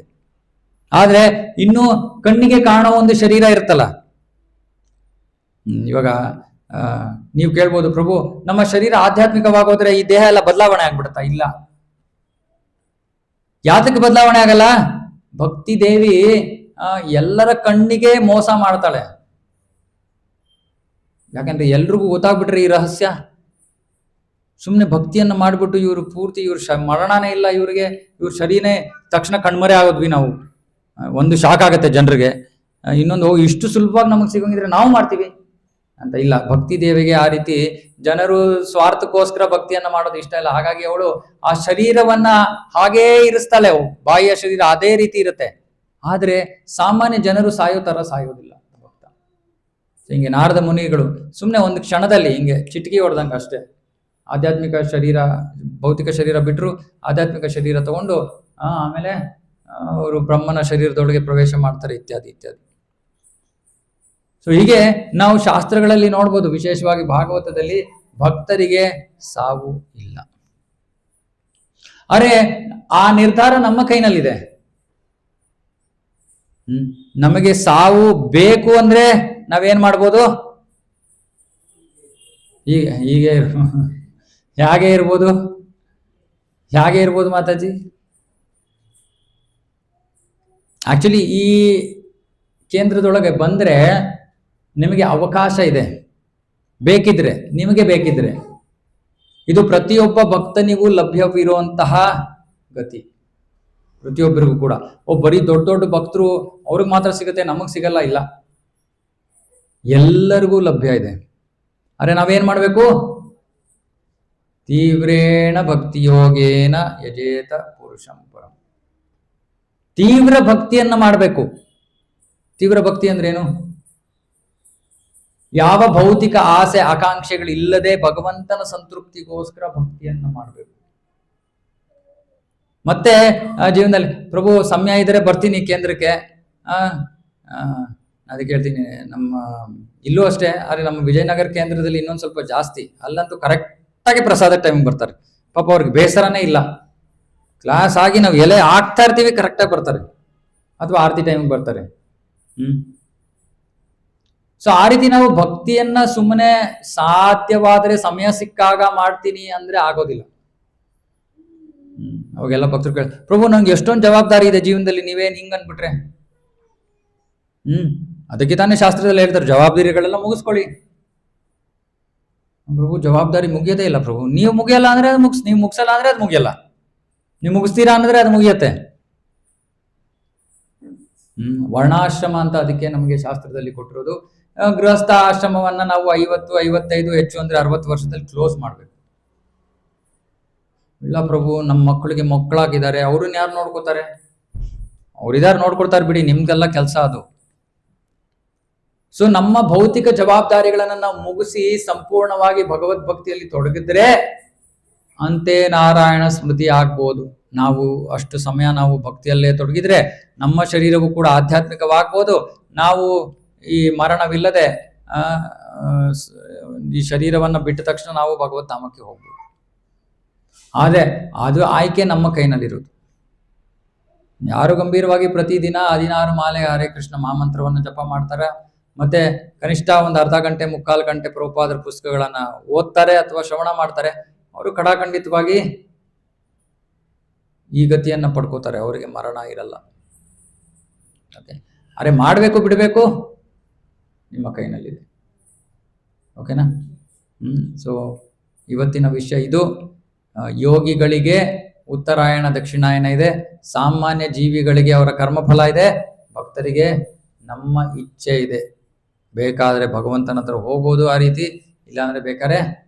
ಆದ್ರೆ ಇನ್ನು ಕಣ್ಣಿಗೆ ಕಾಣೋ ಒಂದು ಶರೀರ ಇರುತ್ತಲ್ಲ. ಇವಾಗ ನೀವು ಕೇಳ್ಬೋದು, ಪ್ರಭು ನಮ್ಮ ಶರೀರ ಆಧ್ಯಾತ್ಮಿಕವಾಗೋದ್ರೆ ಈ ದೇಹ ಎಲ್ಲ ಬದಲಾವಣೆ ಆಗ್ಬಿಡುತ್ತಾ? ಇಲ್ಲ. ಯಾತಕ್ಕೆ ಬದಲಾವಣೆ ಆಗಲ್ಲ? ಭಕ್ತಿ ದೇವಿ ಎಲ್ಲರ ಕಣ್ಣಿಗೆ ಮೋಸ ಮಾಡ್ತಾಳೆ. ಯಾಕಂದ್ರೆ ಎಲ್ರಿಗೂ ಗೊತ್ತಾಗ್ಬಿಟ್ರೆ ಈ ರಹಸ್ಯ. ಸುಮ್ಮನೆ ಭಕ್ತಿಯನ್ನ ಮಾಡ್ಬಿಟ್ಟು ಇವ್ರು ಪೂರ್ತಿ ಮರಣನೇ ಇಲ್ಲ ಇವ್ರಿಗೆ, ಇವ್ರ ಶರೀರನೇ ತಕ್ಷಣ ಕಣ್ಮರೆ ಆಗೋದ್ವಿ ನಾವು. ಒಂದು ಶಾಕ್ ಆಗತ್ತೆ ಜನರಿಗೆ. ಇನ್ನೊಂದು, ಇಷ್ಟು ಸುಲಭವಾಗಿ ನಮಗೆ ಸಿಗೋಂಗಿದ್ರೆ ನಾವು ಮಾಡ್ತೀವಿ ಅಂತ. ಇಲ್ಲ, ಭಕ್ತಿ ದೇವಿಗೆ ಆ ರೀತಿ ಜನರು ಸ್ವಾರ್ಥಕ್ಕೋಸ್ಕರ ಭಕ್ತಿಯನ್ನ ಮಾಡೋದು ಇಷ್ಟ ಇಲ್ಲ. ಹಾಗಾಗಿ ಅವಳು ಆ ಶರೀರವನ್ನ ಹಾಗೇ ಇರಿಸ್ತಾಳೆ. ಬಾಯಿಯ ಶರೀರ ಅದೇ ರೀತಿ ಇರುತ್ತೆ. ಆದ್ರೆ ಸಾಮಾನ್ಯ ಜನರು ಸಾಯೋ ತರ ಸಾಯೋದಿಲ್ಲ ಭಕ್ತ. ಹಿಂಗೆ ನಾರದ ಮುನಿಗಳು ಸುಮ್ಮನೆ ಒಂದು ಕ್ಷಣದಲ್ಲಿ ಹಿಂಗೆ ಚಿಟಕಿ ಹೊಡೆದಂಗೆ ಅಷ್ಟೇ ಆಧ್ಯಾತ್ಮಿಕ ಶರೀರ, ಭೌತಿಕ ಶರೀರ ಬಿಟ್ಟರು ಆಧ್ಯಾತ್ಮಿಕ ಶರೀರ ತಗೊಂಡು ಆಮೇಲೆ ಅವರು ಬ್ರಹ್ಮನ ಶರೀರದೊಳಗೆ ಪ್ರವೇಶ ಮಾಡ್ತಾರೆ, ಇತ್ಯಾದಿ ಇತ್ಯಾದಿ. ಸೊ ಹೀಗೆ ನಾವು ಶಾಸ್ತ್ರಗಳಲ್ಲಿ ನೋಡ್ಬೋದು, ವಿಶೇಷವಾಗಿ ಭಾಗವತದಲ್ಲಿ ಭಕ್ತರಿಗೆ ಸಾವು ಇಲ್ಲ. ಅರೆ ಆ ನಿರ್ಧಾರ ನಮ್ಮ ಕೈನಲ್ಲಿದೆ. ನಮಗೆ ಸಾವು ಬೇಕು ಅಂದ್ರೆ ನಾವೇನ್ ಮಾಡ್ಬೋದು? ಹೀಗೆ ಹೇಗೆ ಇರ್ಬೋದು ಮಾತಾಜಿ? ಆಕ್ಚುಲಿ ಈ ಕೇಂದ್ರದೊಳಗೆ ಬಂದ್ರೆ ನಿಮಗೆ ಅವಕಾಶ ಇದೆ, ನಿಮಗೆ ಬೇಕಿದ್ರೆ. ಇದು ಪ್ರತಿಯೊಬ್ಬ ಭಕ್ತನಿಗೂ ಲಭ್ಯವಿರುವಂತಹ ಗತಿ, ಪ್ರತಿಯೊಬ್ಬರಿಗೂ ಕೂಡ. ಬರೀ ದೊಡ್ಡ ದೊಡ್ಡ ಭಕ್ತರು ಅವ್ರಿಗೆ ಮಾತ್ರ ಸಿಗುತ್ತೆ, ನಮಗ್ ಸಿಗಲ್ಲ, ಇಲ್ಲ, ಎಲ್ಲರಿಗೂ ಲಭ್ಯ ಇದೆ. ಅರೆ ನಾವೇನ್ ಮಾಡ್ಬೇಕು? ತೀವ್ರೇಣ ಭಕ್ತಿಯೋಗೇನ ಯಜೇತ ಪುರುಷಂ ಪರಂ. ತೀವ್ರ ಭಕ್ತಿಯನ್ನ ಮಾಡಬೇಕು. ತೀವ್ರ ಭಕ್ತಿ ಅಂದ್ರೇನು? ಯಾವ ಭೌತಿಕ ಆಸೆ ಆಕಾಂಕ್ಷೆಗಳು ಇಲ್ಲದೆ ಭಗವಂತನ ಸಂತೃಪ್ತಿಗೋಸ್ಕರ ಭಕ್ತಿಯನ್ನ ಮಾಡಬೇಕು. ಮತ್ತೆ ಜೀವನದಲ್ಲಿ ಪ್ರಭು ಸಮಯ ಇದ್ರೆ ಬರ್ತೀನಿ ಕೇಂದ್ರಕ್ಕೆ, ಅದಕ್ಕೆ ಹೇಳ್ತೀನಿ. ನಮ್ಮ ಇಲ್ಲೂ ಅಷ್ಟೇ, ಆದ್ರೆ ನಮ್ಮ ವಿಜಯನಗರ ಕೇಂದ್ರದಲ್ಲಿ ಇನ್ನೊಂದು ಸ್ವಲ್ಪ ಜಾಸ್ತಿ. ಅಲ್ಲಂತೂ ಕರೆಕ್ಟಾಗಿ ಪ್ರಸಾದ ಟೈಮಿಗೆ ಬರ್ತಾರೆ. ಪಾಪ ಅವ್ರಿಗೆ ಬೇಸರನೇ ಇಲ್ಲ. ಕ್ಲಾಸ್ ಆಗಿ ನಾವು ಎಲೆ ಆಗ್ತಾ ಇರ್ತೀವಿ, ಕರೆಕ್ಟಾಗಿ ಬರ್ತಾರೆ, ಅಥವಾ ಆರತಿ ಟೈಮಿಗೆ ಬರ್ತಾರೆ. ಸೊ ಆ ರೀತಿ ನಾವು ಭಕ್ತಿಯನ್ನ ಸುಮ್ಮನೆ ಸಾಧ್ಯವಾದರೆ ಸಮಯ ಸಿಕ್ಕಾಗ ಮಾಡ್ತೀನಿ ಅಂದ್ರೆ ಆಗೋದಿಲ್ಲ. ಅವಾಗೆಲ್ಲ ಭಕ್ತರು ಪ್ರಭು ನಂಗೆ ಎಷ್ಟೊಂದು ಜವಾಬ್ದಾರಿ ಇದೆ ಜೀವನದಲ್ಲಿ, ನೀವೇನ್ ಹಿಂಗ್ ಅನ್ಬಿಟ್ರೆ ಅದಕ್ಕೆ ತಾನೇ ಶಾಸ್ತ್ರದಲ್ಲಿ ಹೇಳ್ತಾರೆ ಜವಾಬ್ದಾರಿಗಳೆಲ್ಲ ಮುಗಿಸ್ಕೊಳ್ಳಿ. ಪ್ರಭು ಜವಾಬ್ದಾರಿ ಮುಗಿಯೋದೇ ಇಲ್ಲ ಪ್ರಭು. ನೀವು ಮುಗಿಯಲ್ಲ ಅಂದ್ರೆ ಅದು ನೀವು ಮುಗಿಸಲ್ಲ ಅಂದ್ರೆ ಅದು ಮುಗಿಯಲ್ಲ. ನೀವು ಮುಗಿಸ್ತೀರಾ ಅಂದ್ರೆ ಅದು ಮುಗಿಯತ್ತೆ. ವರ್ಣಾಶ್ರಮ ಅಂತ ಅದಕ್ಕೆ ನಮಗೆ ಶಾಸ್ತ್ರದಲ್ಲಿ ಕೊಟ್ಟಿರೋದು. ಗೃಹಸ್ಥ ಆಶ್ರಮವನ್ನ ನಾವು 50, 55, ಹೆಚ್ಚು ಅಂದ್ರೆ 60 ವರ್ಷದಲ್ಲಿ ಕ್ಲೋಸ್ ಮಾಡ್ಬೇಕು. ಇಲ್ಲ ಪ್ರಭು ನಮ್ಮ ಮಕ್ಕಳಿಗೆ ಮಕ್ಕಳಾಗಿದ್ದಾರೆ, ಅವ್ರನ್ನ ಯಾರು ನೋಡ್ಕೋತಾರೆ? ಅವ್ರಿದಾರು ನೋಡ್ಕೊಳ್ತಾರೆ ಬಿಡಿ, ನಿಮ್ದೆಲ್ಲ ಕೆಲಸ ಅದು. ಸೊ ನಮ್ಮ ಭೌತಿಕ ಜವಾಬ್ದಾರಿಗಳನ್ನ ನಾವು ಮುಗಿಸಿ ಸಂಪೂರ್ಣವಾಗಿ ಭಗವದ್ಭಕ್ತಿಯಲ್ಲಿ ತೊಡಗಿದ್ರೆ ಅಂತೆ ನಾರಾಯಣ ಸ್ಮೃತಿ ಆಗ್ಬೋದು. ನಾವು ಅಷ್ಟು ಸಮಯ ನಾವು ಭಕ್ತಿಯಲ್ಲೇ ತೊಡಗಿದ್ರೆ ನಮ್ಮ ಶರೀರವು ಕೂಡ ಆಧ್ಯಾತ್ಮಿಕವಾಗ್ಬೋದು. ನಾವು ಈ ಮರಣವಿಲ್ಲದೆ ಈ ಶರೀರವನ್ನ ಬಿಟ್ಟ ತಕ್ಷಣ ನಾವು ಭಗವತ್ ಧಾಮಕ್ಕೆ ಹೋಗ್ಬೋದು. ಆದರೆ ಅದು ಆಯ್ಕೆ ನಮ್ಮ ಕೈನಲ್ಲಿರುವುದು. ಯಾರು ಗಂಭೀರವಾಗಿ ಪ್ರತಿದಿನ 16 ಮಾಲೆ ಹರೇ ಕೃಷ್ಣ ಮಹಾಮಂತ್ರವನ್ನು ಜಪ ಮಾಡ್ತಾರೆ, ಮತ್ತೆ ಕನಿಷ್ಠ ಒಂದು ಅರ್ಧ ಗಂಟೆ 3/4 ಗಂಟೆ ಪ್ರಭುಪಾದರ ಪುಸ್ತಕಗಳನ್ನ ಓದ್ತಾರೆ ಅಥವಾ ಶ್ರವಣ ಮಾಡ್ತಾರೆ, ಅವರು ಖಡಾಖಂಡಿತವಾಗಿ ಈ ಗತಿಯನ್ನ ಪಡ್ಕೋತಾರೆ. ಅವರಿಗೆ ಮರಣ ಇರಲ್ಲ. ಓಕೆ, ಅರೆ ಮಾಡಬೇಕು ಬಿಡಬೇಕು ನಿಮ್ಮ ಕೈನಲ್ಲಿದೆ. ಓಕೆನಾ? ಸೊ ಇವತ್ತಿನ ವಿಷಯ ಇದು. ಯೋಗಿಗಳಿಗೆ ಉತ್ತರಾಯಣ ದಕ್ಷಿಣಾಯನ ಇದೆ, ಸಾಮಾನ್ಯ ಜೀವಿಗಳಿಗೆ ಅವರ ಕರ್ಮಫಲ ಇದೆ, ಭಕ್ತರಿಗೆ ನಮ್ಮ ಇಚ್ಛೆ ಇದೆ. ಬೇಕಾದರೆ ಭಗವಂತನ ಹತ್ರ ಹೋಗೋದು ಆ ರೀತಿ, ಇಲ್ಲಾಂದ್ರೆ ಬೇಕಾದ್ರೆ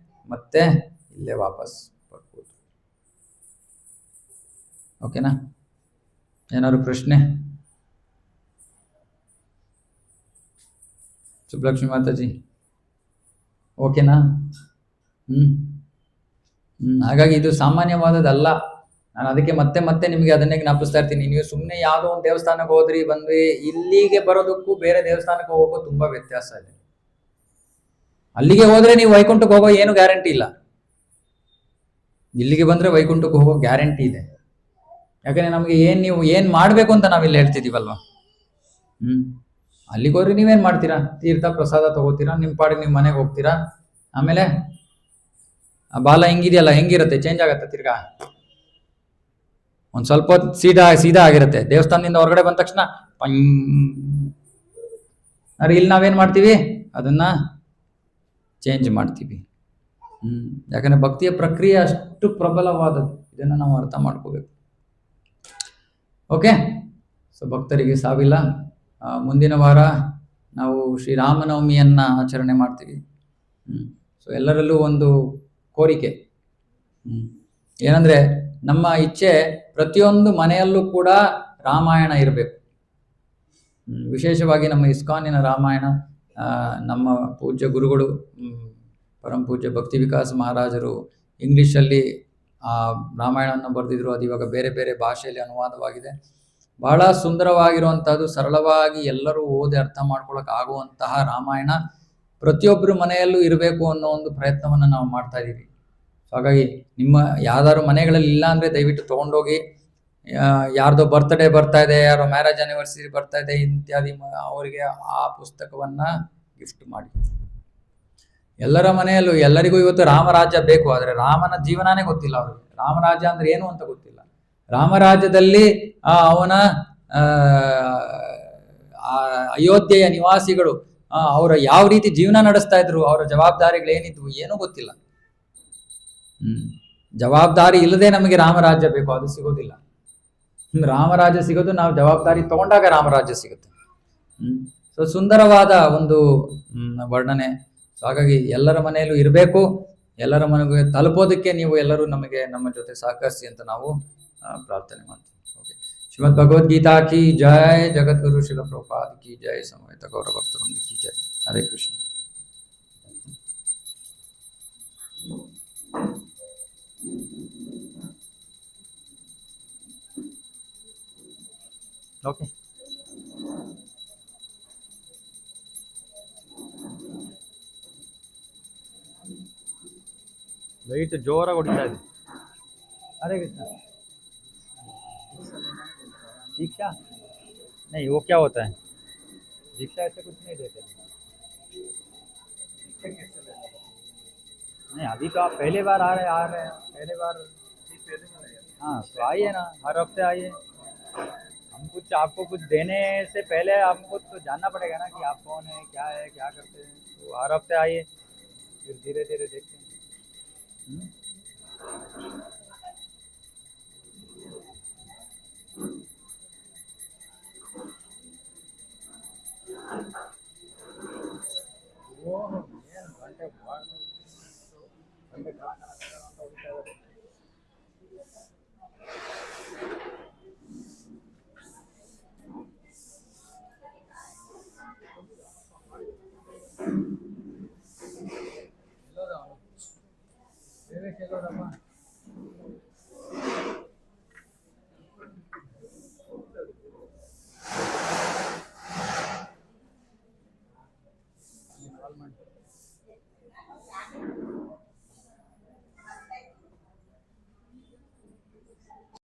ಮತ್ತೆ ಇಲ್ಲೇ ವಾಪಸ್ ಬರ್ಬೋದು. ಓಕೆನಾ? ಏನಾದ್ರು ಪ್ರಶ್ನೆ? ಸುಬ್ಲಕ್ಷ್ಮಿ ಮಾತಾಜಿ ಓಕೆನಾ? ಹಾಗಾಗಿ ಇದು ಸಾಮಾನ್ಯವಾದದ್ದಲ್ಲ. ನಾನು ಅದಕ್ಕೆ ಮತ್ತೆ ಮತ್ತೆ ನಿಮಗೆ ಅದನ್ನೇ ಜ್ಞಾಪಿಸ್ತಾ ಇರ್ತೀನಿ. ನೀವು ಸುಮ್ಮನೆ ಯಾವುದೋ ಒಂದು ದೇವಸ್ಥಾನಕ್ಕೆ ಹೋದ್ರಿ ಬಂದ್ವಿ, ಇಲ್ಲಿಗೆ ಬರೋದಕ್ಕೂ ಬೇರೆ ದೇವಸ್ಥಾನಕ್ಕೆ ಹೋಗೋಕ್ಕೂ ತುಂಬಾ ವ್ಯತ್ಯಾಸ ಇದೆ. ಅಲ್ಲಿಗೆ ಹೋದ್ರೆ ನೀವು ವೈಕುಂಠಕ್ಕೆ ಹೋಗೋ ಏನು ಗ್ಯಾರಂಟಿ ಇಲ್ಲ. ಇಲ್ಲಿಗೆ ಬಂದ್ರೆ ವೈಕುಂಠಕ್ಕೆ ಹೋಗೋ ಗ್ಯಾರಂಟಿ ಇದೆ. ಯಾಕಂದ್ರೆ ನಮಗೆ ನೀವು ಏನ್ ಮಾಡ್ಬೇಕು ಅಂತ ನಾವಿಲ್ಲಿ ಹೇಳ್ತಿದೀವಲ್ವಾ. ಅಲ್ಲಿಗೆ ಹೋದ್ರೆ ನೀವೇನ್ ಮಾಡ್ತೀರಾ? ತೀರ್ಥ ಪ್ರಸಾದ ತಗೋತೀರಾ, ನಿಮ್ಮ ಪಾಡಿಗೆ ನಿಮ್ಮ ಮನೆಗೆ ಹೋಗ್ತೀರಾ. ಆಮೇಲೆ ಆ ಬಾಲ ಹೆಂಗಿದೆಯಲ್ಲ, ಹೆಂಗಿರುತ್ತೆ? ಚೇಂಜ್ ಆಗತ್ತೆ ತಿರ್ಗಾ. ಒಂದ್ ಸ್ವಲ್ಪ ಸೀದಾ ಆಗಿರುತ್ತೆ. ದೇವಸ್ಥಾನದಿಂದ ಹೊರಗಡೆ ಬಂದ ತಕ್ಷಣ ಇಲ್ಲಿ ನಾವೇನ್ ಮಾಡ್ತೀವಿ? ಅದನ್ನ ಚೇಂಜ್ ಮಾಡ್ತೀವಿ. ಯಾಕಂದ್ರೆ ಭಕ್ತಿಯ ಪ್ರಕ್ರಿಯೆ ಅಷ್ಟು ಪ್ರಬಲವಾದದ್ದು. ಇದನ್ನ ನಾವು ಅರ್ಥ ಮಾಡ್ಕೋಬೇಕು. ಓಕೆ, ಸೊ ಭಕ್ತರಿಗೆ ಸಾವಿಲ್ಲ. ಮುಂದಿನ ವಾರ ನಾವು ಶ್ರೀರಾಮನವಮಿಯನ್ನ ಆಚರಣೆ ಮಾಡ್ತೀವಿ. ಸೊ ಎಲ್ಲರಲ್ಲೂ ಒಂದು ಕೋರಿಕೆ ಏನಂದ್ರೆ, ನಮ್ಮ ಇಚ್ಛೆ ಪ್ರತಿಯೊಂದು ಮನೆಯಲ್ಲೂ ಕೂಡ ರಾಮಾಯಣ ಇರಬೇಕು. ವಿಶೇಷವಾಗಿ ನಮ್ಮ ಇಸ್ಕಾನಿನ ರಾಮಾಯಣ, ನಮ್ಮ ಪೂಜ್ಯ ಗುರುಗಳು ಪರಂ ಪೂಜ್ಯ ಭಕ್ತಿ ವಿಕಾಸ ಮಹಾರಾಜರು ಇಂಗ್ಲಿಷಲ್ಲಿ ಆ ರಾಮಾಯಣವನ್ನು ಬರೆದಿದ್ರು. ಅದು ಇವಾಗ ಬೇರೆ ಬೇರೆ ಭಾಷೆಯಲ್ಲಿ ಅನುವಾದವಾಗಿದೆ. ಬಹಳ ಸುಂದರವಾಗಿರುವಂತಹದ್ದು, ಸರಳವಾಗಿ ಎಲ್ಲರೂ ಓದಿ ಅರ್ಥ ಮಾಡ್ಕೊಳಕ್ ಆಗುವಂತಹ ರಾಮಾಯಣ ಪ್ರತಿಯೊಬ್ಬರು ಮನೆಯಲ್ಲೂ ಇರಬೇಕು ಅನ್ನೋ ಒಂದು ಪ್ರಯತ್ನವನ್ನು ನಾವು ಮಾಡ್ತಾ ಇದ್ದೀವಿ. ಹಾಗಾಗಿ ನಿಮ್ಮ ಯಾವ್ದಾದ್ರು ಮನೆಗಳಲ್ಲಿ ಇಲ್ಲ ಅಂದ್ರೆ ದಯವಿಟ್ಟು ತಗೊಂಡೋಗಿ, ಯಾರ್ದೋ ಬರ್ತ್ಡೇ ಬರ್ತಾ ಇದೆ, ಯಾರೋ ಮ್ಯಾರೇಜ್ ಆನಿವರ್ಸರಿ ಬರ್ತಾ ಇದೆ ಇತ್ಯಾದಿ, ಅವರಿಗೆ ಆ ಪುಸ್ತಕವನ್ನ ಗಿಫ್ಟ್ ಮಾಡಿ. ಎಲ್ಲರ ಮನೆಯಲ್ಲೂ ಎಲ್ಲರಿಗೂ ಇವತ್ತು ರಾಮರಾಜ್ಯ ಬೇಕು, ಆದ್ರೆ ರಾಮನ ಜೀವನನೇ ಗೊತ್ತಿಲ್ಲ ಅವ್ರಿಗೆ. ರಾಮರಾಜ್ಯ ಅಂದ್ರೆ ಏನು ಅಂತ ಗೊತ್ತಿಲ್ಲ. ರಾಮರಾಜ್ಯದಲ್ಲಿ ಅವನ ಅಯೋಧ್ಯೆಯ ನಿವಾಸಿಗಳು ಅವರ ಯಾವ ರೀತಿ ಜೀವನ ನಡೆಸ್ತಾ ಇದ್ರು, ಅವರ ಜವಾಬ್ದಾರಿಗಳು ಏನಿದ್ವು, ಏನೂ ಗೊತ್ತಿಲ್ಲ. ಜವಾಬ್ದಾರಿ ಇಲ್ಲದೆ ನಮಗೆ ರಾಮರಾಜ್ಯ ಬೇಕು, ಅದು ಸಿಗೋದಿಲ್ಲ. ರಾಮರಾಜ್ಯ ಸಿಗೋದು ನಾವು ಜವಾಬ್ದಾರಿ ತಗೊಂಡಾಗ ರಾಮರಾಜ್ಯ ಸಿಗುತ್ತೆ. ಸೊ ಸುಂದರವಾದ ಒಂದು ವರ್ಣನೆ. ಸೊ ಹಾಗಾಗಿ ಎಲ್ಲರ ಮನೆಯಲ್ಲೂ ಇರಬೇಕು, ಎಲ್ಲರ ಮನೆಗೆ ತಲುಪೋದಕ್ಕೆ ನೀವು ಎಲ್ಲರೂ ನಮಗೆ ನಮ್ಮ ಜೊತೆ ಸಹಕರಿಸಿ ಅಂತ ನಾವು ಪ್ರಾರ್ಥನೆ ಮಾಡ್ತೀವಿ. ಓಕೆ, ಶ್ರೀಮದ್ ಭಗವದ್ಗೀತಾ ಕಿ ಜೈ, ಜಗದ್ಗುರು ಶಿಲ ಪ್ರಭುಪಾದ್ ಕಿ ಜೈ, ಸಮವೇತ ಗೌರ ಭಕ್ತವೃಂದ ಕಿ ಜೈ. ಹರೇ ಕೃಷ್ಣ. ಓಕೆ, ಲೈಟ್ ಜೋರಾಗಿ ಹೊಡಿತಾ ಇದೆ. अरे दीक्षा नहीं, वो क्या होता है? दीक्षा ऐसे कुछ नहीं देते। नहीं, अभी तो आप पहले बार आ रहे हैं पहले बार। हाँ, तो आइए ना, हर हफ्ते आइए। हम कुछ आपको कुछ देने से पहले आपको तो जानना पड़ेगा ना कि आप कौन है, क्या करते हैं। तो हर हफ्ते आइए, फिर धीरे धीरे देखते हैं। हम्म? वो ಏನು ಗಂಟೆ ಭಾಳ ಗಂಟೆ ಕಾಲ ಅಂತ ಹೋಗ್ತಾ ಇದ್ದಾರೆ. ಎಲ್ಲೋದ ಅವನು? ದೇವೇಶ್ ಎಲ್ಲೋದಮ್ಮ?